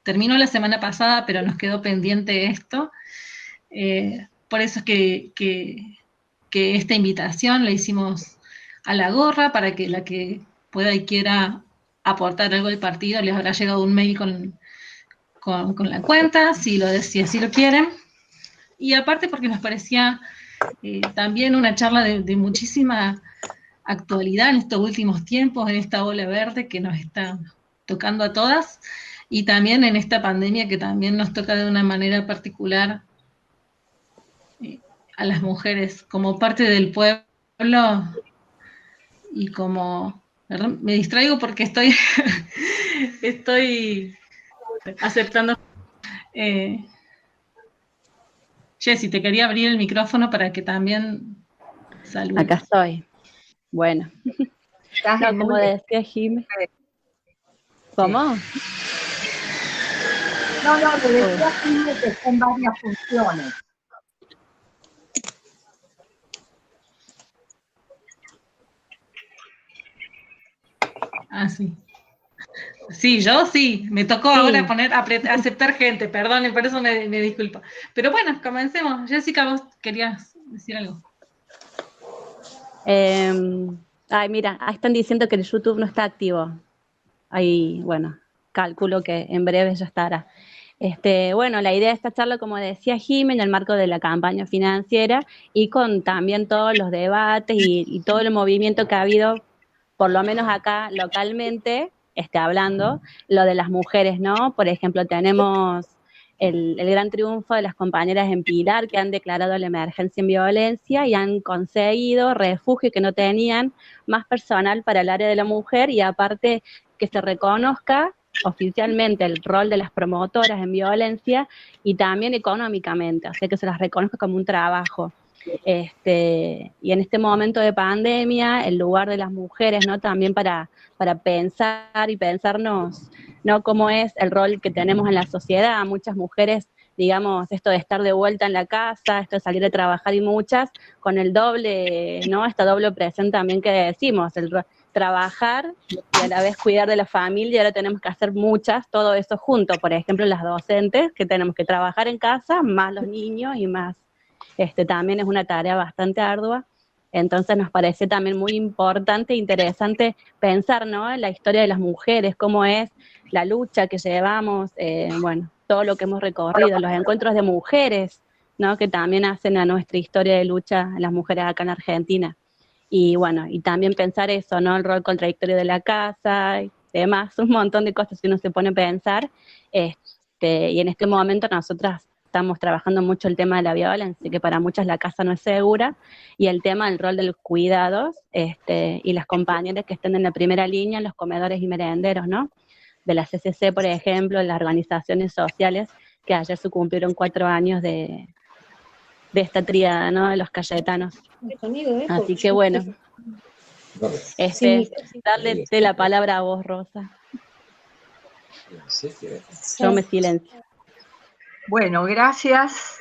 terminó la semana pasada, pero nos quedó pendiente esto. Por eso es que esta invitación la hicimos a la gorra, para que la que pueda y quiera aportar algo al partido, les habrá llegado un mail con la cuenta, si así lo quieren. Y aparte porque nos parecía también una charla de muchísima actualidad en estos últimos tiempos, en esta ola verde que nos está tocando a todas, y también en esta pandemia que también nos toca de una manera particular a las mujeres, como parte del pueblo, y como, perdón, me distraigo porque estoy aceptando. Eh, Jessy, te quería abrir el micrófono para que también Acá saludes. estoy. Bueno. No, como decía Jimé. ¿Cómo? No, le decía a Jimé que está en varias funciones. Ah, sí. Sí, yo sí, me tocó Sí. ahora aceptar gente, perdón, por eso me disculpo. Pero bueno, comencemos. Jessica, vos querías decir algo. Ay, mira, ahí están diciendo que el YouTube no está activo. Ahí, bueno, calculo que en breve ya estará. Bueno, la idea de esta charla, como decía Jimé, en el marco de la campaña financiera y con también todos los debates y todo el movimiento que ha habido, por lo menos acá localmente, hablando, lo de las mujeres, ¿no? Por ejemplo, tenemos el gran triunfo de las compañeras en Pilar, que han declarado la emergencia en violencia y han conseguido refugio que no tenían, más personal para el área de la mujer, y aparte que se reconozca oficialmente el rol de las promotoras en violencia y también económicamente, o sea, que se las reconozca como un trabajo. Y en este momento de pandemia, el lugar de las mujeres, ¿no? También para pensar y pensarnos, ¿no? Cómo es el rol que tenemos en la sociedad. Muchas mujeres, digamos, esto de estar de vuelta en la casa, esto de salir a trabajar, y muchas con el doble, ¿no? Esta doble presión también que decimos, trabajar y a la vez cuidar de la familia, y ahora tenemos que hacer muchas, todo eso junto. Por ejemplo, las docentes, que tenemos que trabajar en casa, más los niños y más, también es una tarea bastante ardua. Entonces nos parece también muy importante e interesante pensar, ¿no?, en la historia de las mujeres, cómo es la lucha que llevamos, bueno, todo lo que hemos recorrido, los encuentros de mujeres, ¿no?, que también hacen a nuestra historia de lucha las mujeres acá en Argentina. Y bueno, y también pensar eso, ¿no?, el rol contradictorio de la casa y demás, un montón de cosas que uno se pone a pensar. Y en este momento nosotras estamos trabajando mucho el tema de la violencia, que para muchas la casa no es segura, y el tema del rol de los cuidados, y las compañeras que estén en la primera línea, en los comedores y merenderos, ¿no?, de la CCC, por ejemplo, las organizaciones sociales, que ayer se cumplieron 4 años de esta tríada, ¿no?, de los cayetanos. Así que bueno, darle la palabra a vos, Rosa. Yo me silencio. Bueno, gracias.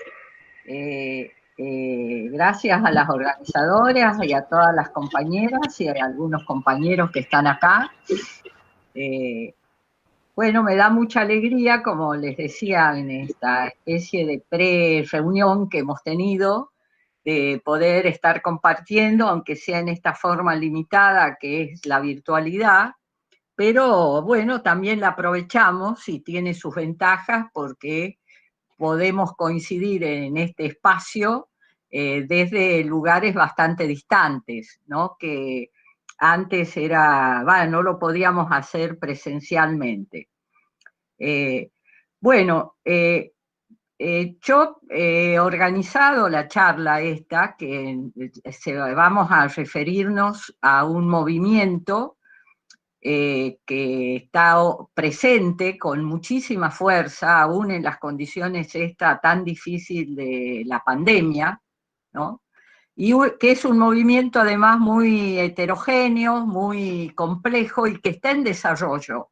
Gracias a las organizadoras y a todas las compañeras y a algunos compañeros que están acá. Bueno, me da mucha alegría, como les decía, en esta especie de pre-reunión que hemos tenido, de poder estar compartiendo, aunque sea en esta forma limitada que es la virtualidad, pero bueno, también la aprovechamos y tiene sus ventajas porque podemos coincidir en este espacio desde lugares bastante distantes, ¿no?, que antes no lo podíamos hacer presencialmente. Yo he organizado la charla esta, que vamos a referirnos a un movimiento que está presente con muchísima fuerza, aún en las condiciones tan difíciles de la pandemia, ¿no?, y que es un movimiento además muy heterogéneo, muy complejo y que está en desarrollo,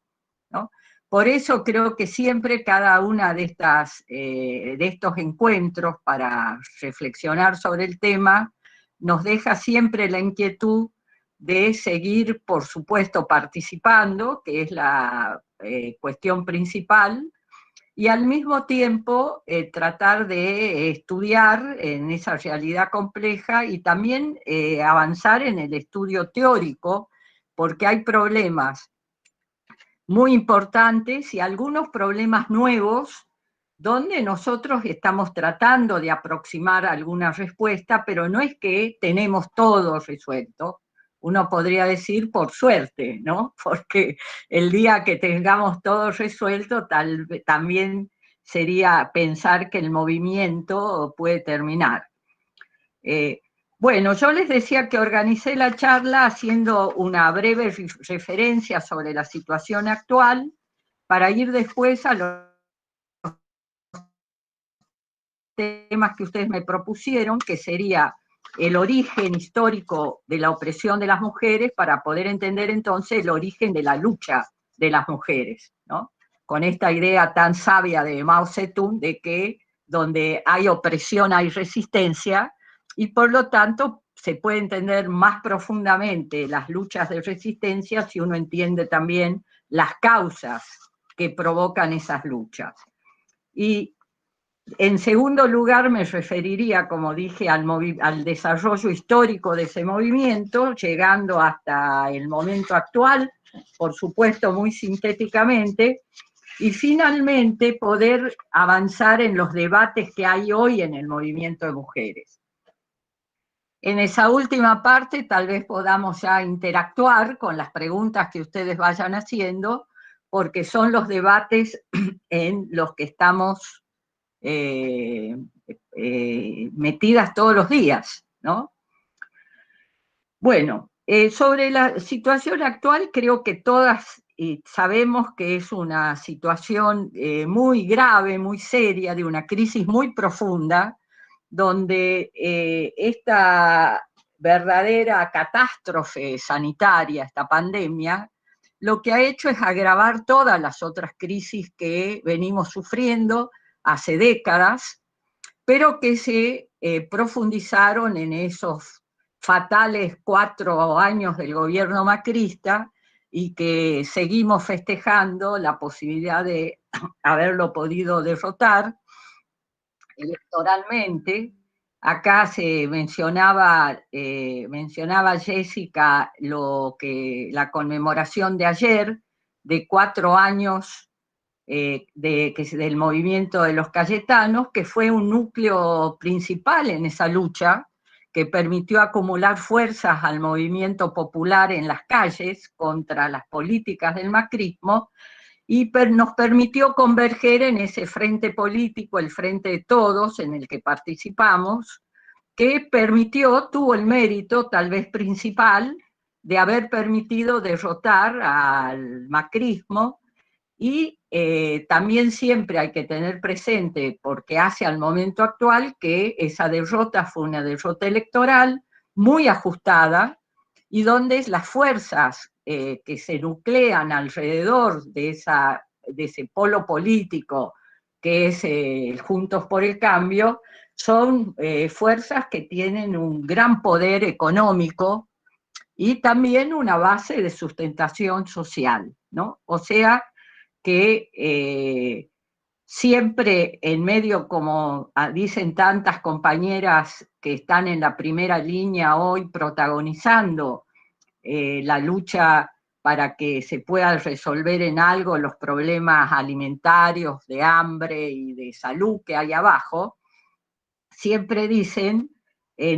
¿no? Por eso creo que siempre cada una de estos encuentros para reflexionar sobre el tema nos deja siempre la inquietud de seguir, por supuesto, participando, que es la cuestión principal, y al mismo tiempo tratar de estudiar en esa realidad compleja y también avanzar en el estudio teórico, porque hay problemas muy importantes y algunos problemas nuevos donde nosotros estamos tratando de aproximar alguna respuesta, pero no es que tenemos todo resuelto. Uno podría decir por suerte, ¿no? Porque el día que tengamos todo resuelto, también sería pensar que el movimiento puede terminar. Bueno, yo les decía que organicé la charla haciendo una breve referencia sobre la situación actual para ir después a los temas que ustedes me propusieron, que sería el origen histórico de la opresión de las mujeres para poder entender entonces el origen de la lucha de las mujeres, ¿no? Con esta idea tan sabia de Mao Zedong de que donde hay opresión hay resistencia, y por lo tanto se puede entender más profundamente las luchas de resistencia si uno entiende también las causas que provocan esas luchas. Y en segundo lugar, me referiría, como dije, al desarrollo histórico de ese movimiento, llegando hasta el momento actual, por supuesto muy sintéticamente, y finalmente poder avanzar en los debates que hay hoy en el movimiento de mujeres. En esa última parte tal vez podamos ya interactuar con las preguntas que ustedes vayan haciendo, porque son los debates en los que estamos metidas todos los días, ¿no? Bueno, sobre la situación actual, creo que todas sabemos que es una situación muy grave, muy seria, de una crisis muy profunda, donde esta verdadera catástrofe sanitaria, esta pandemia, lo que ha hecho es agravar todas las otras crisis que venimos sufriendo hace décadas, pero que se profundizaron en esos fatales 4 años del gobierno macrista y que seguimos festejando la posibilidad de haberlo podido derrotar electoralmente. Acá se mencionaba Jessica la conmemoración de ayer de 4 años del movimiento de los Cayetanos, que fue un núcleo principal en esa lucha, que permitió acumular fuerzas al movimiento popular en las calles contra las políticas del macrismo, y nos permitió converger en ese frente político, el Frente de Todos, en el que participamos, que tuvo el mérito, tal vez principal, de haber permitido derrotar al macrismo. Y también siempre hay que tener presente, porque hace al momento actual, que esa derrota fue una derrota electoral muy ajustada, y donde las fuerzas que se nuclean alrededor de ese polo político que es Juntos por el Cambio, son fuerzas que tienen un gran poder económico y también una base de sustentación social, ¿no? O sea que siempre en medio, como dicen tantas compañeras que están en la primera línea hoy protagonizando la lucha para que se puedan resolver en algo los problemas alimentarios, de hambre y de salud que hay abajo, siempre dicen,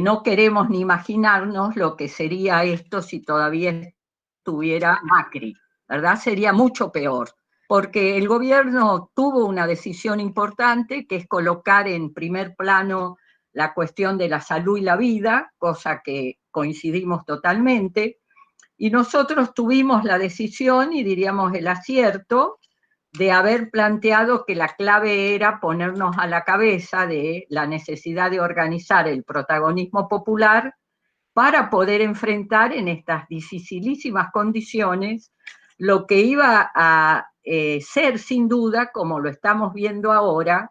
no queremos ni imaginarnos lo que sería esto si todavía estuviera Macri, ¿verdad? Sería mucho peor, porque el gobierno tuvo una decisión importante, que es colocar en primer plano la cuestión de la salud y la vida, cosa que coincidimos totalmente, y nosotros tuvimos la decisión, y diríamos el acierto, de haber planteado que la clave era ponernos a la cabeza de la necesidad de organizar el protagonismo popular para poder enfrentar en estas dificilísimas condiciones lo que iba a ser sin duda, como lo estamos viendo ahora,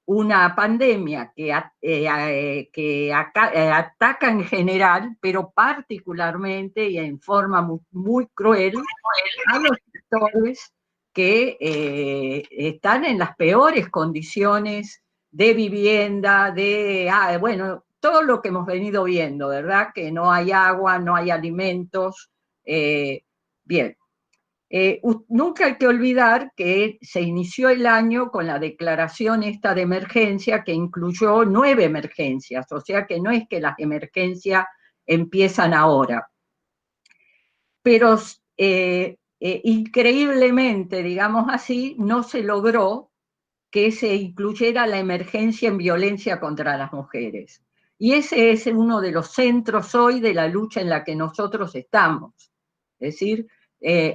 una pandemia que ataca en general, pero particularmente y en forma muy, muy cruel a los sectores que están en las peores condiciones de vivienda, bueno, todo lo que hemos venido viendo, ¿verdad? Que no hay agua, no hay alimentos. Bien. Nunca hay que olvidar que se inició el año con la declaración esta de emergencia que incluyó 9 emergencias, o sea que no es que las emergencias empiezan ahora. Pero increíblemente, digamos así, no se logró que se incluyera la emergencia en violencia contra las mujeres. Y ese es uno de los centros hoy de la lucha en la que nosotros estamos. Es decir,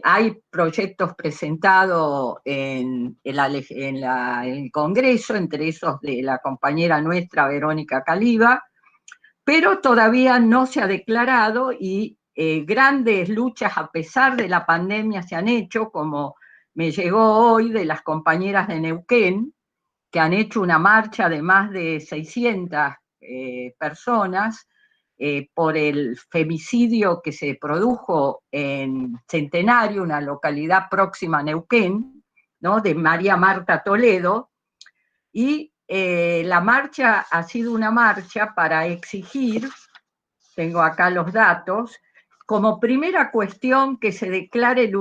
hay proyectos presentados en el Congreso, entre esos de la compañera nuestra, Verónica Caliba, pero todavía no se ha declarado y grandes luchas a pesar de la pandemia se han hecho, como me llegó hoy de las compañeras de Neuquén, que han hecho una marcha de más de 600 personas por el femicidio que se produjo en Centenario, una localidad próxima a Neuquén, ¿no? De María Marta Toledo, y la marcha ha sido una marcha para exigir, tengo acá los datos, como primera cuestión que se declare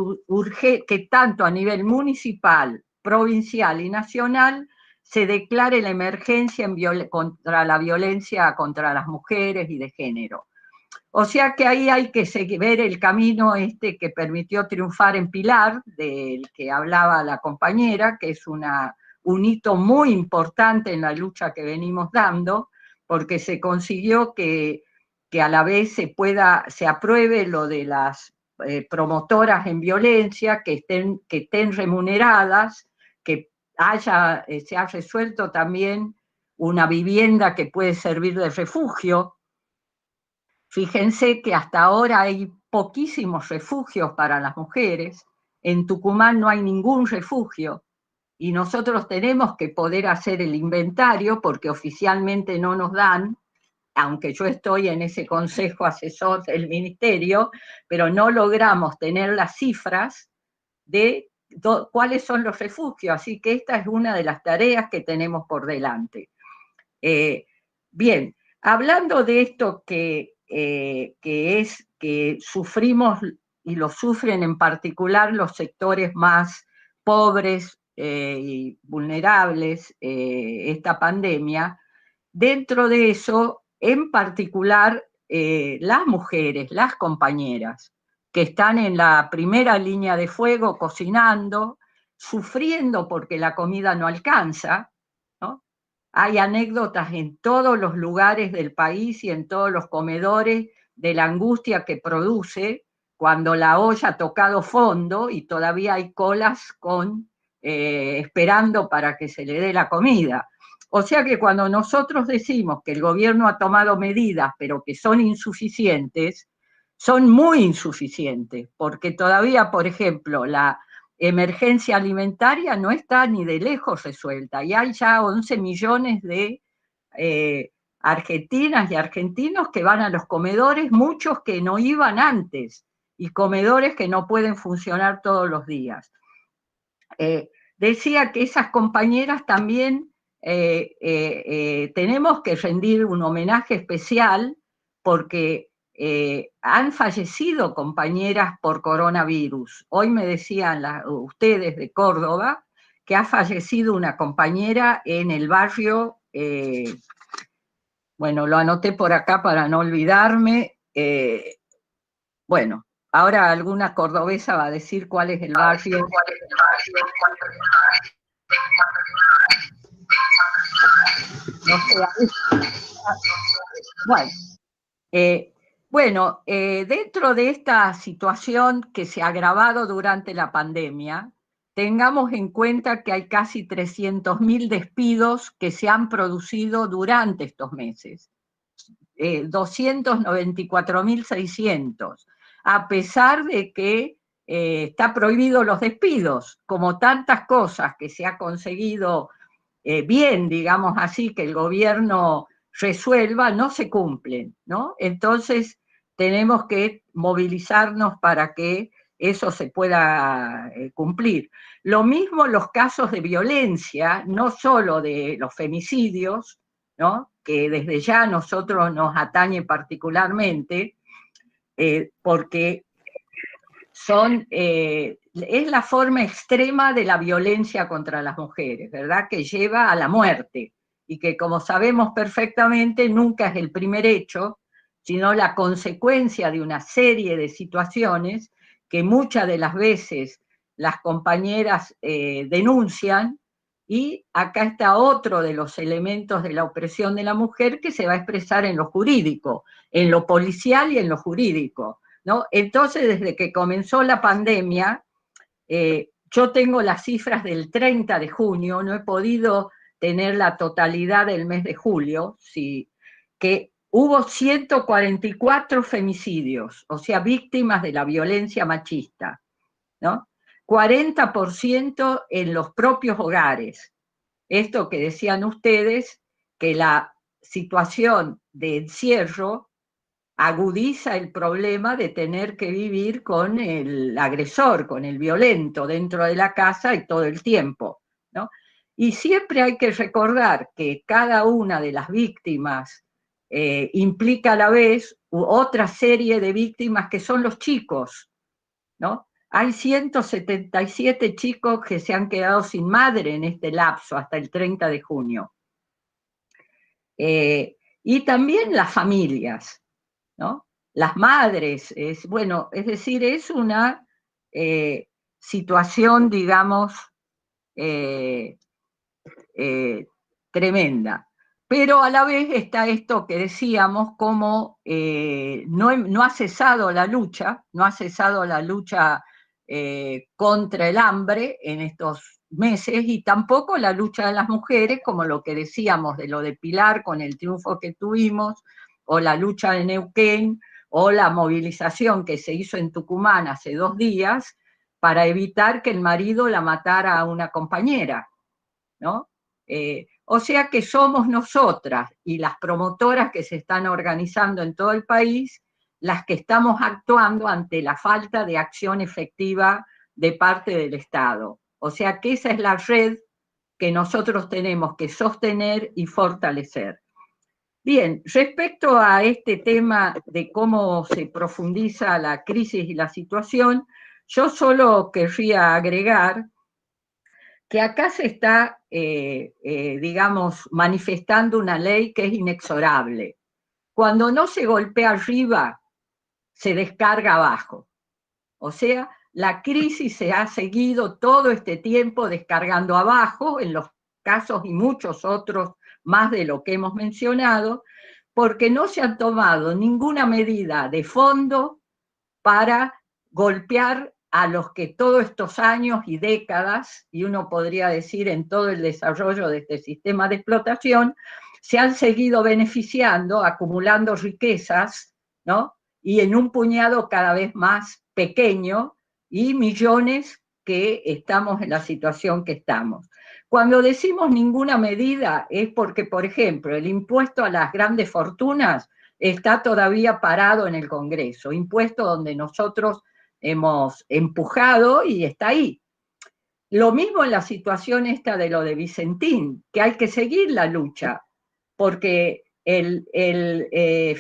que tanto a nivel municipal, provincial y nacional se declare la emergencia contra la violencia contra las mujeres y de género. O sea que ahí hay que ver el camino que permitió triunfar en Pilar, del que hablaba la compañera, que es un hito muy importante en la lucha que venimos dando, porque se consiguió que a la vez se apruebe lo de las promotoras en violencia, que estén remuneradas, que se ha resuelto también una vivienda que puede servir de refugio. Fíjense que hasta ahora hay poquísimos refugios para las mujeres. En Tucumán no hay ningún refugio y nosotros tenemos que poder hacer el inventario porque oficialmente no nos dan, aunque yo estoy en ese consejo asesor del ministerio, pero no logramos tener las cifras de cuáles son los refugios. Así que esta es una de las tareas que tenemos por delante. Bien, hablando de esto que sufrimos y lo sufren en particular los sectores más pobres y vulnerables, esta pandemia, dentro de eso, en particular, las mujeres, las compañeras, que están en la primera línea de fuego cocinando, sufriendo porque la comida no alcanza, ¿no? Hay anécdotas en todos los lugares del país y en todos los comedores de la angustia que produce cuando la olla ha tocado fondo y todavía hay colas esperando para que se le dé la comida. O sea que cuando nosotros decimos que el gobierno ha tomado medidas, pero que son insuficientes, son muy insuficientes, porque todavía, por ejemplo, la emergencia alimentaria no está ni de lejos resuelta, y hay ya 11 millones de argentinas y argentinos que van a los comedores, muchos que no iban antes, y comedores que no pueden funcionar todos los días. Decía que esas compañeras también tenemos que rendir un homenaje especial porque han fallecido compañeras por coronavirus. Hoy me decían ustedes de Córdoba que ha fallecido una compañera en el barrio, bueno, lo anoté por acá para no olvidarme, bueno, ahora alguna cordobesa va a decir cuál es el barrio. No sé. Bueno, dentro de esta situación que se ha agravado durante la pandemia, tengamos en cuenta que hay casi 300.000 despidos que se han producido durante estos meses. 294.600, a pesar de que está prohibido los despidos, como tantas cosas que se ha conseguido bien, digamos así, que el gobierno resuelva, no se cumplen, ¿no? Entonces tenemos que movilizarnos para que eso se pueda cumplir. Lo mismo los casos de violencia, no solo de los femicidios, ¿no? Que desde ya a nosotros nos atañe particularmente, porque es la forma extrema de la violencia contra las mujeres, ¿verdad? Que lleva a la muerte y que, como sabemos perfectamente, nunca es el primer hecho, sino la consecuencia de una serie de situaciones que muchas de las veces las compañeras denuncian, y acá está otro de los elementos de la opresión de la mujer que se va a expresar en lo jurídico, en lo policial y en lo jurídico, ¿no? Entonces, desde que comenzó la pandemia, yo tengo las cifras del 30 de junio, no he podido tener la totalidad del mes de julio, sí, que hubo 144 femicidios, o sea, víctimas de la violencia machista, ¿no? 40% en los propios hogares. Esto que decían ustedes, que la situación de encierro agudiza el problema de tener que vivir con el agresor, con el violento dentro de la casa y todo el tiempo, ¿no? Y siempre hay que recordar que cada una de las víctimas implica a la vez otra serie de víctimas que son los chicos, ¿no? Hay 177 chicos que se han quedado sin madre en este lapso hasta el 30 de junio. Y también las familias, ¿no? Las madres, bueno, es decir, es una situación, digamos, tremenda. Pero a la vez está esto que decíamos, como no ha cesado la lucha, contra el hambre en estos meses, y tampoco la lucha de las mujeres, como lo que decíamos de lo de Pilar con el triunfo que tuvimos, o la lucha de Neuquén, o la movilización que se hizo en Tucumán hace 2 días para evitar que el marido la matara a una compañera, ¿no? O sea que somos nosotras y las promotoras que se están organizando en todo el país las que estamos actuando ante la falta de acción efectiva de parte del Estado. O sea que esa es la red que nosotros tenemos que sostener y fortalecer. Bien, respecto a este tema de cómo se profundiza la crisis y la situación, yo solo querría agregar que acá se está, digamos, manifestando una ley que es inexorable. Cuando no se golpea arriba, se descarga abajo. O sea, la crisis se ha seguido todo este tiempo descargando abajo, en los casos y muchos otros más de lo que hemos mencionado, porque no se ha tomado ninguna medida de fondo para golpear a los que todos estos años y décadas, y uno podría decir en todo el desarrollo de este sistema de explotación, se han seguido beneficiando, acumulando riquezas, ¿no? Y en un puñado cada vez más pequeño, y millones que estamos en la situación que estamos. Cuando decimos ninguna medida es porque, por ejemplo, el impuesto a las grandes fortunas está todavía parado en el Congreso, impuesto donde nosotros hemos empujado y está ahí. Lo mismo en la situación esta de lo de Vicentín, que hay que seguir la lucha, porque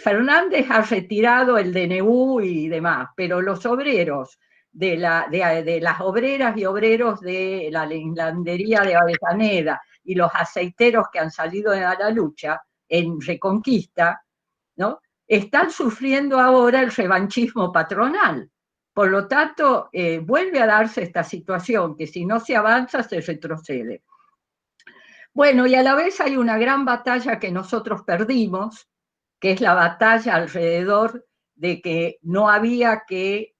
Fernández ha retirado el DNU y demás, pero los obreros de las obreras y obreros de la lindandería de Avellaneda y los aceiteros que han salido a la lucha en Reconquista, ¿no? Están sufriendo ahora el revanchismo patronal. Por lo tanto, vuelve a darse esta situación, que si no se avanza, se retrocede. Bueno, y a la vez hay una gran batalla que nosotros perdimos, que es la batalla alrededor de que no había que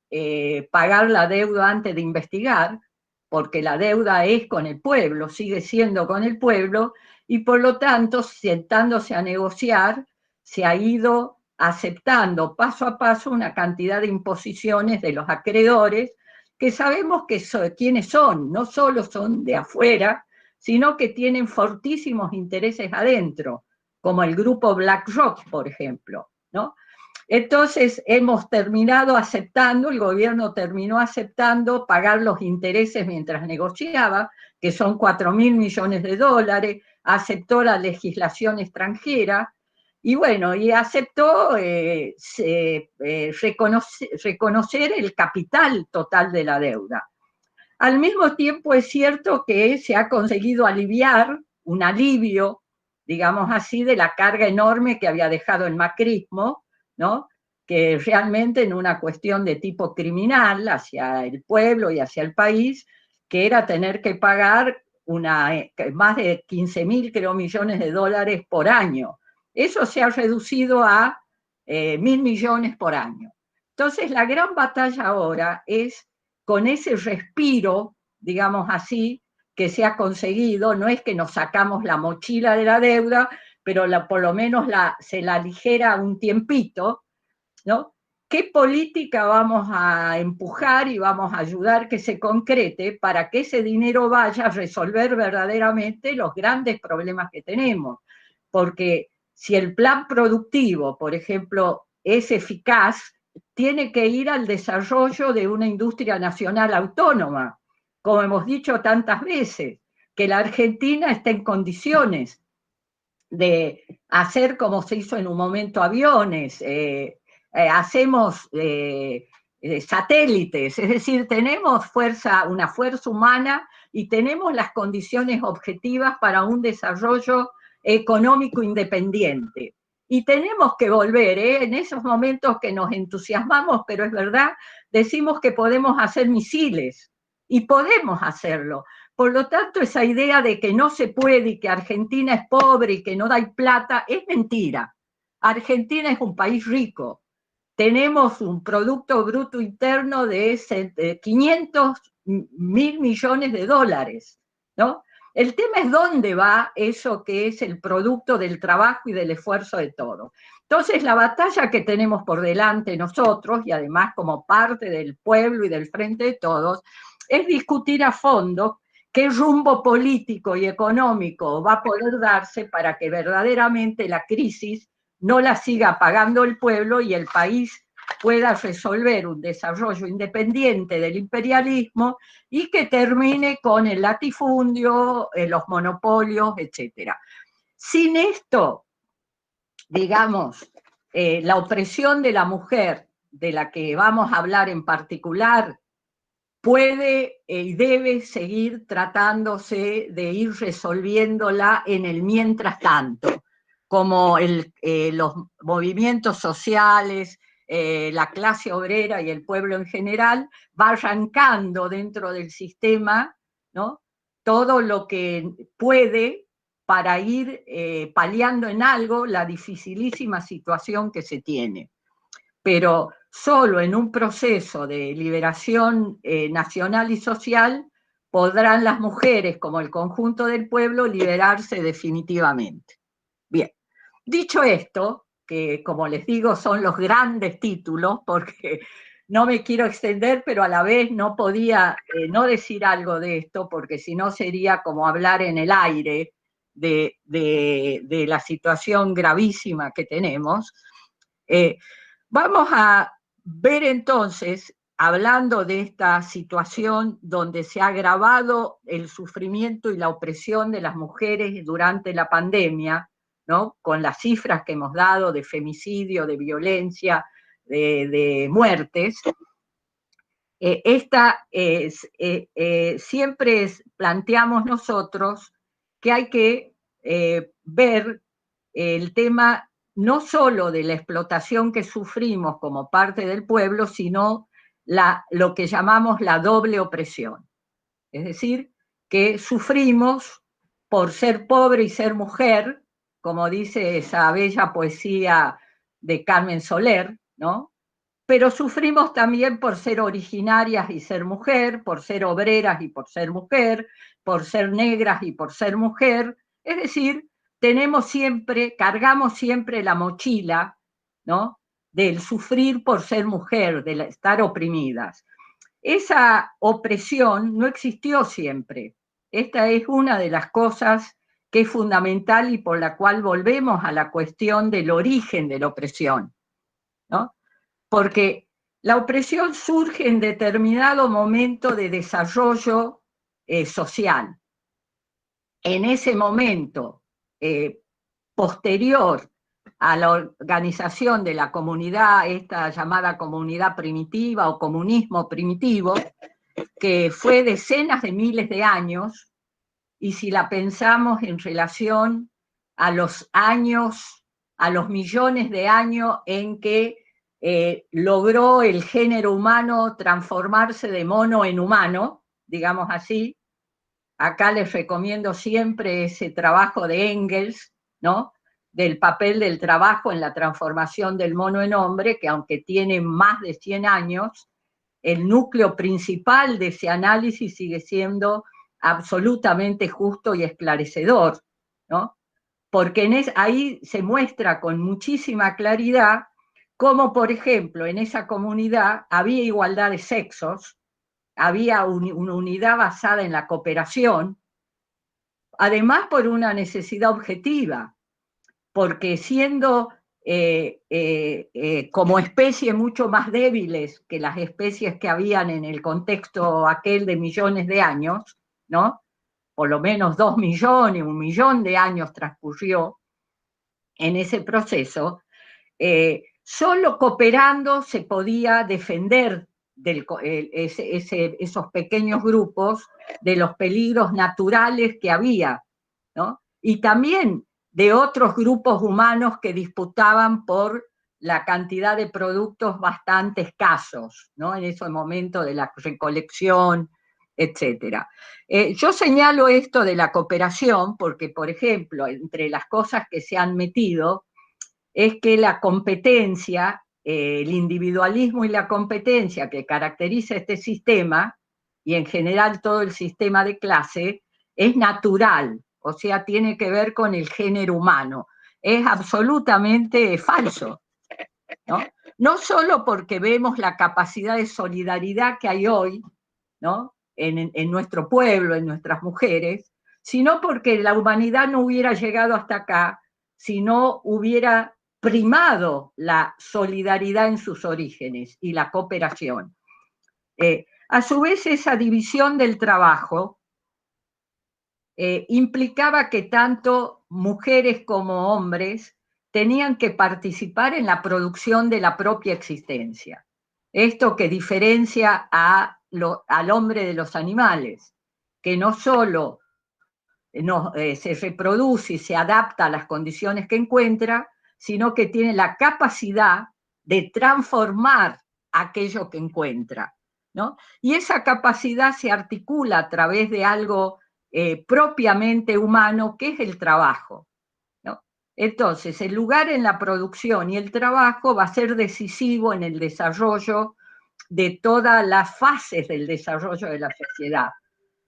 pagar la deuda antes de investigar, porque la deuda es con el pueblo, sigue siendo con el pueblo, y por lo tanto, sentándose a negociar, se ha ido aceptando paso a paso una cantidad de imposiciones de los acreedores, que sabemos quiénes son, no solo son de afuera, sino que tienen fortísimos intereses adentro, como el grupo BlackRock, por ejemplo, ¿no? Entonces hemos terminado aceptando, el gobierno terminó aceptando pagar los intereses mientras negociaba, que son 4.000 millones de dólares, aceptó la legislación extranjera, y bueno, y aceptó reconocer el capital total de la deuda. Al mismo tiempo es cierto que se ha conseguido aliviar, un alivio, digamos así, de la carga enorme que había dejado el macrismo, ¿no? Que realmente en una cuestión de tipo criminal hacia el pueblo y hacia el país, que era tener que pagar más de 15.000, creo, millones de dólares por año. Eso se ha reducido a 1.000 millones por año. Entonces, la gran batalla ahora es con ese respiro, digamos así, que se ha conseguido. No es que nos sacamos la mochila de la deuda, pero por lo menos se la aligera un tiempito, ¿no? ¿Qué política vamos a empujar y vamos a ayudar que se concrete para que ese dinero vaya a resolver verdaderamente los grandes problemas que tenemos? Porque si el plan productivo, por ejemplo, es eficaz, tiene que ir al desarrollo de una industria nacional autónoma, como hemos dicho tantas veces, que la Argentina está en condiciones de hacer como se hizo en un momento aviones, hacemos satélites, es decir, tenemos una fuerza humana y tenemos las condiciones objetivas para un desarrollo económico independiente. Y tenemos que volver, en esos momentos que nos entusiasmamos, pero es verdad, decimos que podemos hacer misiles, y podemos hacerlo. Por lo tanto, esa idea de que no se puede y que Argentina es pobre y que no da plata es mentira. Argentina es un país rico. Tenemos un Producto Bruto Interno de 500.000 millones de dólares, ¿no? El tema es dónde va eso que es el producto del trabajo y del esfuerzo de todos. Entonces, la batalla que tenemos por delante nosotros, y además como parte del pueblo y del Frente de Todos, es discutir a fondo qué rumbo político y económico va a poder darse para que verdaderamente la crisis no la siga pagando el pueblo y el país pueda resolver un desarrollo independiente del imperialismo y que termine con el latifundio, los monopolios, etc. Sin esto, digamos, la opresión de la mujer, de la que vamos a hablar en particular, puede y debe seguir tratándose de ir resolviéndola en el mientras tanto, como los movimientos sociales, la clase obrera y el pueblo en general va arrancando dentro del sistema, ¿no?, todo lo que puede para ir paliando en algo la dificilísima situación que se tiene. Pero solo en un proceso de liberación nacional y social podrán las mujeres, como el conjunto del pueblo, liberarse definitivamente. Bien, dicho esto, que como les digo son los grandes títulos, porque no me quiero extender, pero a la vez no podía no decir algo de esto, porque si no sería como hablar en el aire de la situación gravísima que tenemos. Vamos a ver entonces, hablando de esta situación donde se ha agravado el sufrimiento y la opresión de las mujeres durante la pandemia, ¿no?, con las cifras que hemos dado de femicidio, de violencia, de muertes, siempre planteamos nosotros que hay que ver el tema no solo de la explotación que sufrimos como parte del pueblo, sino lo que llamamos la doble opresión. Es decir, que sufrimos por ser pobre y ser mujer, como dice esa bella poesía de Carmen Soler, ¿no? Pero sufrimos también por ser originarias y ser mujer, por ser obreras y por ser mujer, por ser negras y por ser mujer. Es decir, cargamos siempre la mochila, ¿no?, del sufrir por ser mujer, de estar oprimidas. Esa opresión no existió siempre. Esta es una de las cosas que es fundamental y por la cual volvemos a la cuestión del origen de la opresión, ¿no? Porque la opresión surge en determinado momento de desarrollo social. En ese momento posterior a la organización de la comunidad, esta llamada comunidad primitiva o comunismo primitivo, que fue decenas de miles de años, y si la pensamos en relación a los años, a los millones de años en que logró el género humano transformarse de mono en humano, digamos así. Acá les recomiendo siempre ese trabajo de Engels, ¿no? Del papel del trabajo en la transformación del mono en hombre, que aunque tiene más de 100 años, el núcleo principal de ese análisis sigue siendo absolutamente justo y esclarecedor, ¿no? Porque ahí se muestra con muchísima claridad cómo, por ejemplo, en esa comunidad había igualdad de sexos, había una unidad basada en la cooperación, además por una necesidad objetiva, porque siendo como especie mucho más débiles que las especies que habían en el contexto aquel de millones de años, ¿no? Por lo menos 2 millones, 1 millón de años transcurrió en ese proceso, solo cooperando se podía defender esos pequeños grupos de los peligros naturales que había, ¿no? Y también de otros grupos humanos que disputaban por la cantidad de productos bastante escasos, ¿no? En ese momento de la recolección, etc. Yo señalo esto de la cooperación porque, por ejemplo, entre las cosas que se han metido es que la competencia, el individualismo y la competencia que caracteriza este sistema, y en general todo el sistema de clase, es natural, o sea, tiene que ver con el género humano. Es absolutamente falso, ¿no? No solo porque vemos la capacidad de solidaridad que hay hoy, ¿no? En nuestro pueblo, en nuestras mujeres, sino porque la humanidad no hubiera llegado hasta acá si no hubiera primado la solidaridad en sus orígenes y la cooperación. A su vez, esa división del trabajo implicaba que tanto mujeres como hombres tenían que participar en la producción de la propia existencia. Esto que diferencia al hombre de los animales, que no solo se reproduce y se adapta a las condiciones que encuentra, sino que tiene la capacidad de transformar aquello que encuentra, ¿no? Y esa capacidad se articula a través de algo propiamente humano, que es el trabajo, ¿no? Entonces, el lugar en la producción y el trabajo va a ser decisivo en el desarrollo de todas las fases del desarrollo de la sociedad.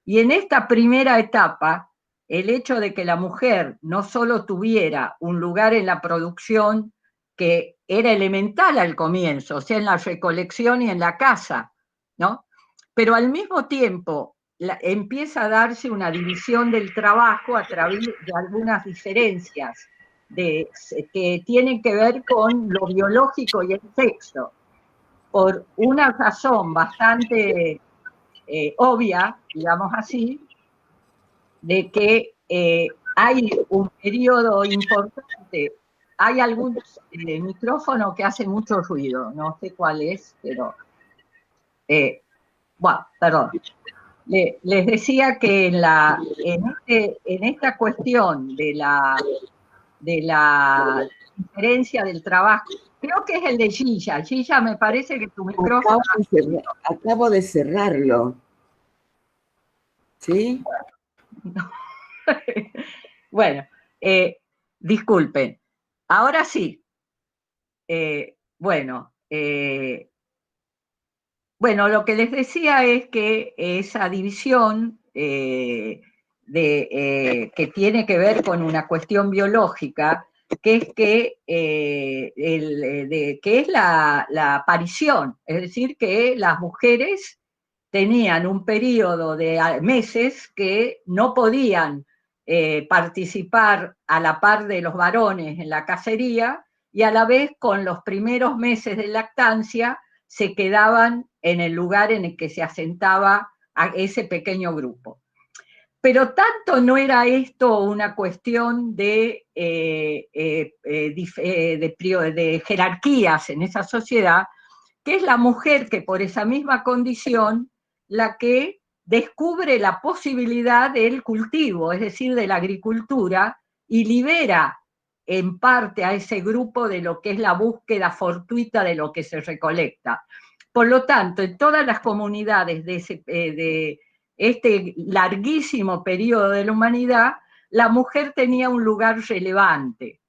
Y en esta primera etapa, el hecho de que la mujer no solo tuviera un lugar en la producción que era elemental al comienzo, o sea, en la recolección y en la caza, ¿no? Pero al mismo tiempo empieza a darse una división del trabajo a través de algunas diferencias que tienen que ver con lo biológico y el sexo, por una razón bastante obvia, digamos así, de que hay un periodo importante. Hay algún micrófono que hace mucho ruido, no sé cuál es, pero bueno, perdón. Les decía que en esta cuestión de la diferencia del trabajo, creo que es el de Gilla. Gilla, me parece que tu micrófono... Acabo de cerrarlo. ¿Sí? No. Bueno, disculpen. Ahora sí. Bueno, lo que les decía es que esa división que tiene que ver con una cuestión biológica, que es que es la aparición, es decir, que las mujeres tenían un periodo de meses que no podían participar a la par de los varones en la cacería, y a la vez con los primeros meses de lactancia se quedaban en el lugar en el que se asentaba a ese pequeño grupo. Pero tanto no era esto una cuestión de jerarquías en esa sociedad, que es la mujer que por esa misma condición la que descubre la posibilidad del cultivo, es decir, de la agricultura, y libera en parte a ese grupo de lo que es la búsqueda fortuita de lo que se recolecta. Por lo tanto, en todas las comunidades de este larguísimo periodo de la humanidad, la mujer tenía un lugar relevante.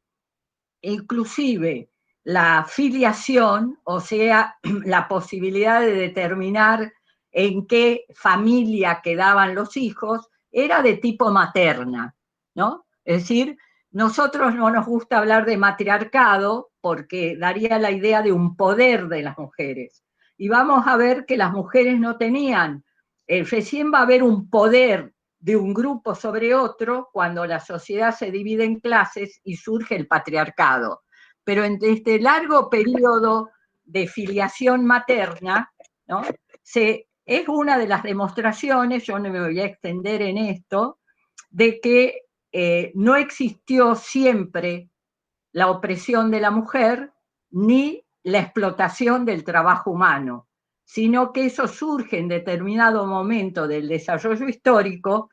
Inclusive la filiación, o sea, la posibilidad de determinar en qué familia quedaban los hijos, era de tipo materna, ¿no? Es decir, nosotros no nos gusta hablar de matriarcado porque daría la idea de un poder de las mujeres. Y vamos a ver que las mujeres no tenían, recién va a haber un poder de un grupo sobre otro cuando la sociedad se divide en clases y surge el patriarcado. Pero en este largo periodo de filiación materna, ¿no? Es una de las demostraciones, yo no me voy a extender en esto, de que no existió siempre la opresión de la mujer ni la explotación del trabajo humano, sino que eso surge en determinado momento del desarrollo histórico,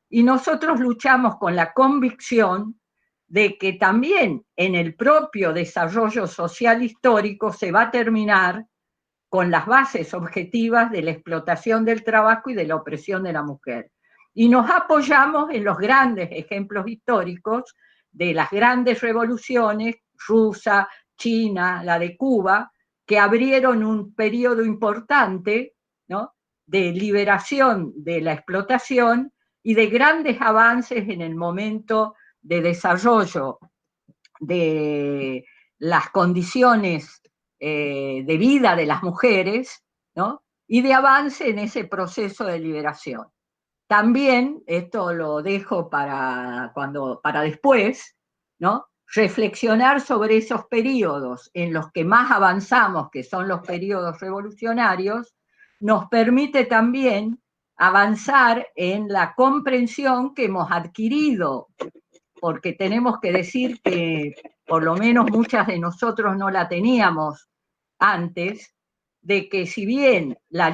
y nosotros luchamos con la convicción de que también en el propio desarrollo social histórico se va a terminar con las bases objetivas de la explotación del trabajo y de la opresión de la mujer. Y nos apoyamos en los grandes ejemplos históricos de las grandes revoluciones, rusa, China, la de Cuba, que abrieron un periodo importante, ¿no?, de liberación de la explotación y de grandes avances en el momento de desarrollo de las condiciones de vida de las mujeres, ¿no?, y de avance en ese proceso de liberación. También, esto lo dejo para después, ¿no?, reflexionar sobre esos periodos en los que más avanzamos, que son los periodos revolucionarios, nos permite también avanzar en la comprensión que hemos adquirido, porque tenemos que decir que por lo menos muchas de nosotros no la teníamos antes, de que si bien la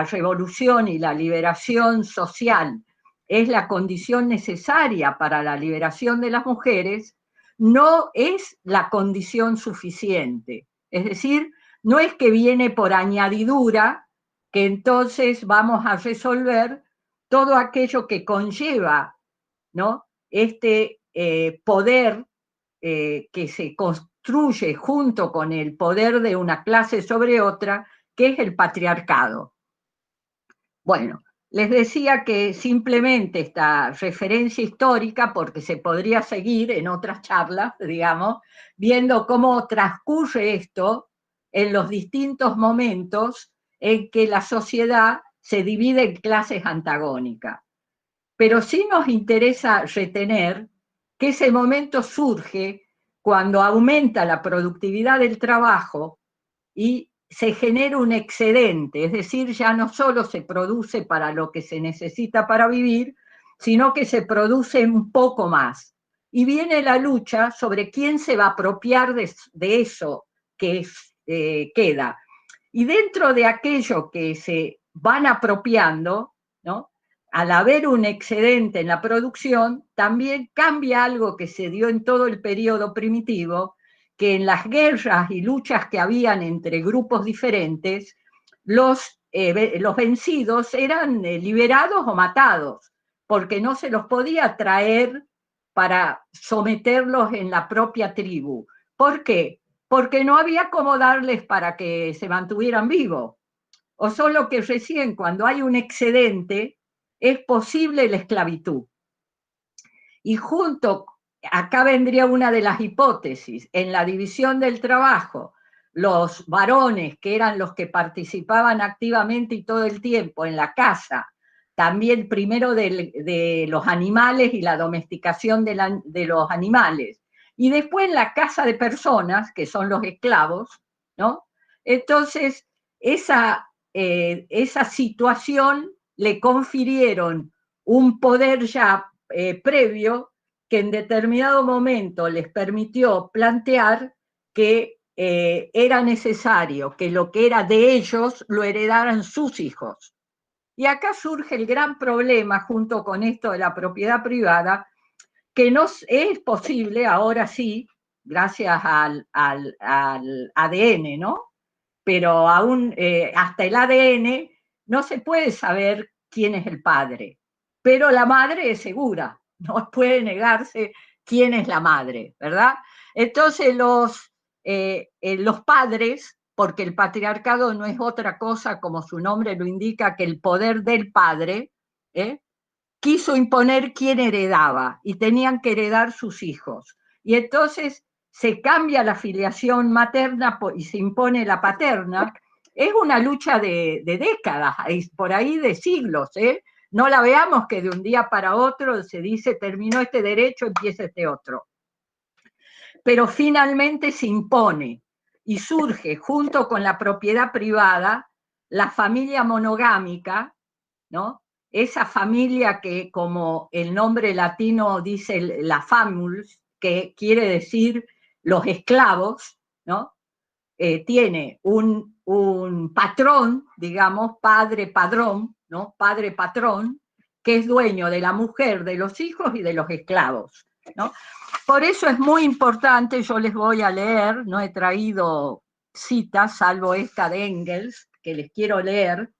revolución y la liberación social es la condición necesaria para la liberación de las mujeres, no es la condición suficiente. Es decir, no es que viene por añadidura, que entonces vamos a resolver todo aquello que conlleva, ¿no?, este poder que se construye junto con el poder de una clase sobre otra, que es el patriarcado. Bueno, les decía que simplemente esta referencia histórica, porque se podría seguir en otras charlas, digamos, viendo cómo transcurre esto en los distintos momentos en que la sociedad se divide en clases antagónicas. Pero sí nos interesa retener que ese momento surge cuando aumenta la productividad del trabajo y se genera un excedente, es decir, ya no solo se produce para lo que se necesita para vivir, sino que se produce un poco más. Y viene la lucha sobre quién se va a apropiar de eso que queda. Y dentro de aquello que se van apropiando, ¿no?, al haber un excedente en la producción, también cambia algo que se dio en todo el periodo primitivo, que en las guerras y luchas que habían entre grupos diferentes, los vencidos eran liberados o matados, porque no se los podía traer para someterlos en la propia tribu. ¿Por qué? Porque no había cómo darles para que se mantuvieran vivos. O solo que recién cuando hay un excedente es posible la esclavitud. Y acá vendría una de las hipótesis, en la división del trabajo, los varones, que eran los que participaban activamente y todo el tiempo en la casa, también primero de los animales y la domesticación de los animales, y después en la casa de personas, que son los esclavos, ¿no? Entonces, esa situación le confirieron un poder ya previo que en determinado momento les permitió plantear que era necesario que lo que era de ellos lo heredaran sus hijos. Y acá surge el gran problema, junto con esto de la propiedad privada, que no es posible, ahora sí, gracias al ADN, ¿no? Pero aún hasta el ADN no se puede saber quién es el padre, pero la madre es segura, no puede negarse quién es la madre, ¿verdad? Entonces los padres, porque el patriarcado no es otra cosa, como su nombre lo indica, que el poder del padre, quiso imponer quién heredaba, y tenían que heredar sus hijos. Y entonces se cambia la filiación materna y se impone la paterna. Es una lucha de décadas, por ahí de siglos, ¿eh? No la veamos que de un día para otro se dice terminó este derecho, empieza este otro. Pero finalmente se impone y surge junto con la propiedad privada la familia monogámica, ¿no? Esa familia que, como el nombre latino dice, la famulus, que quiere decir los esclavos, ¿no? Tiene un patrón, digamos, padre padrón, ¿no? Padre patrón, que es dueño de la mujer, de los hijos y de los esclavos, ¿no? Por eso es muy importante, yo les voy a leer, no he traído citas, salvo esta de Engels, que les quiero leer,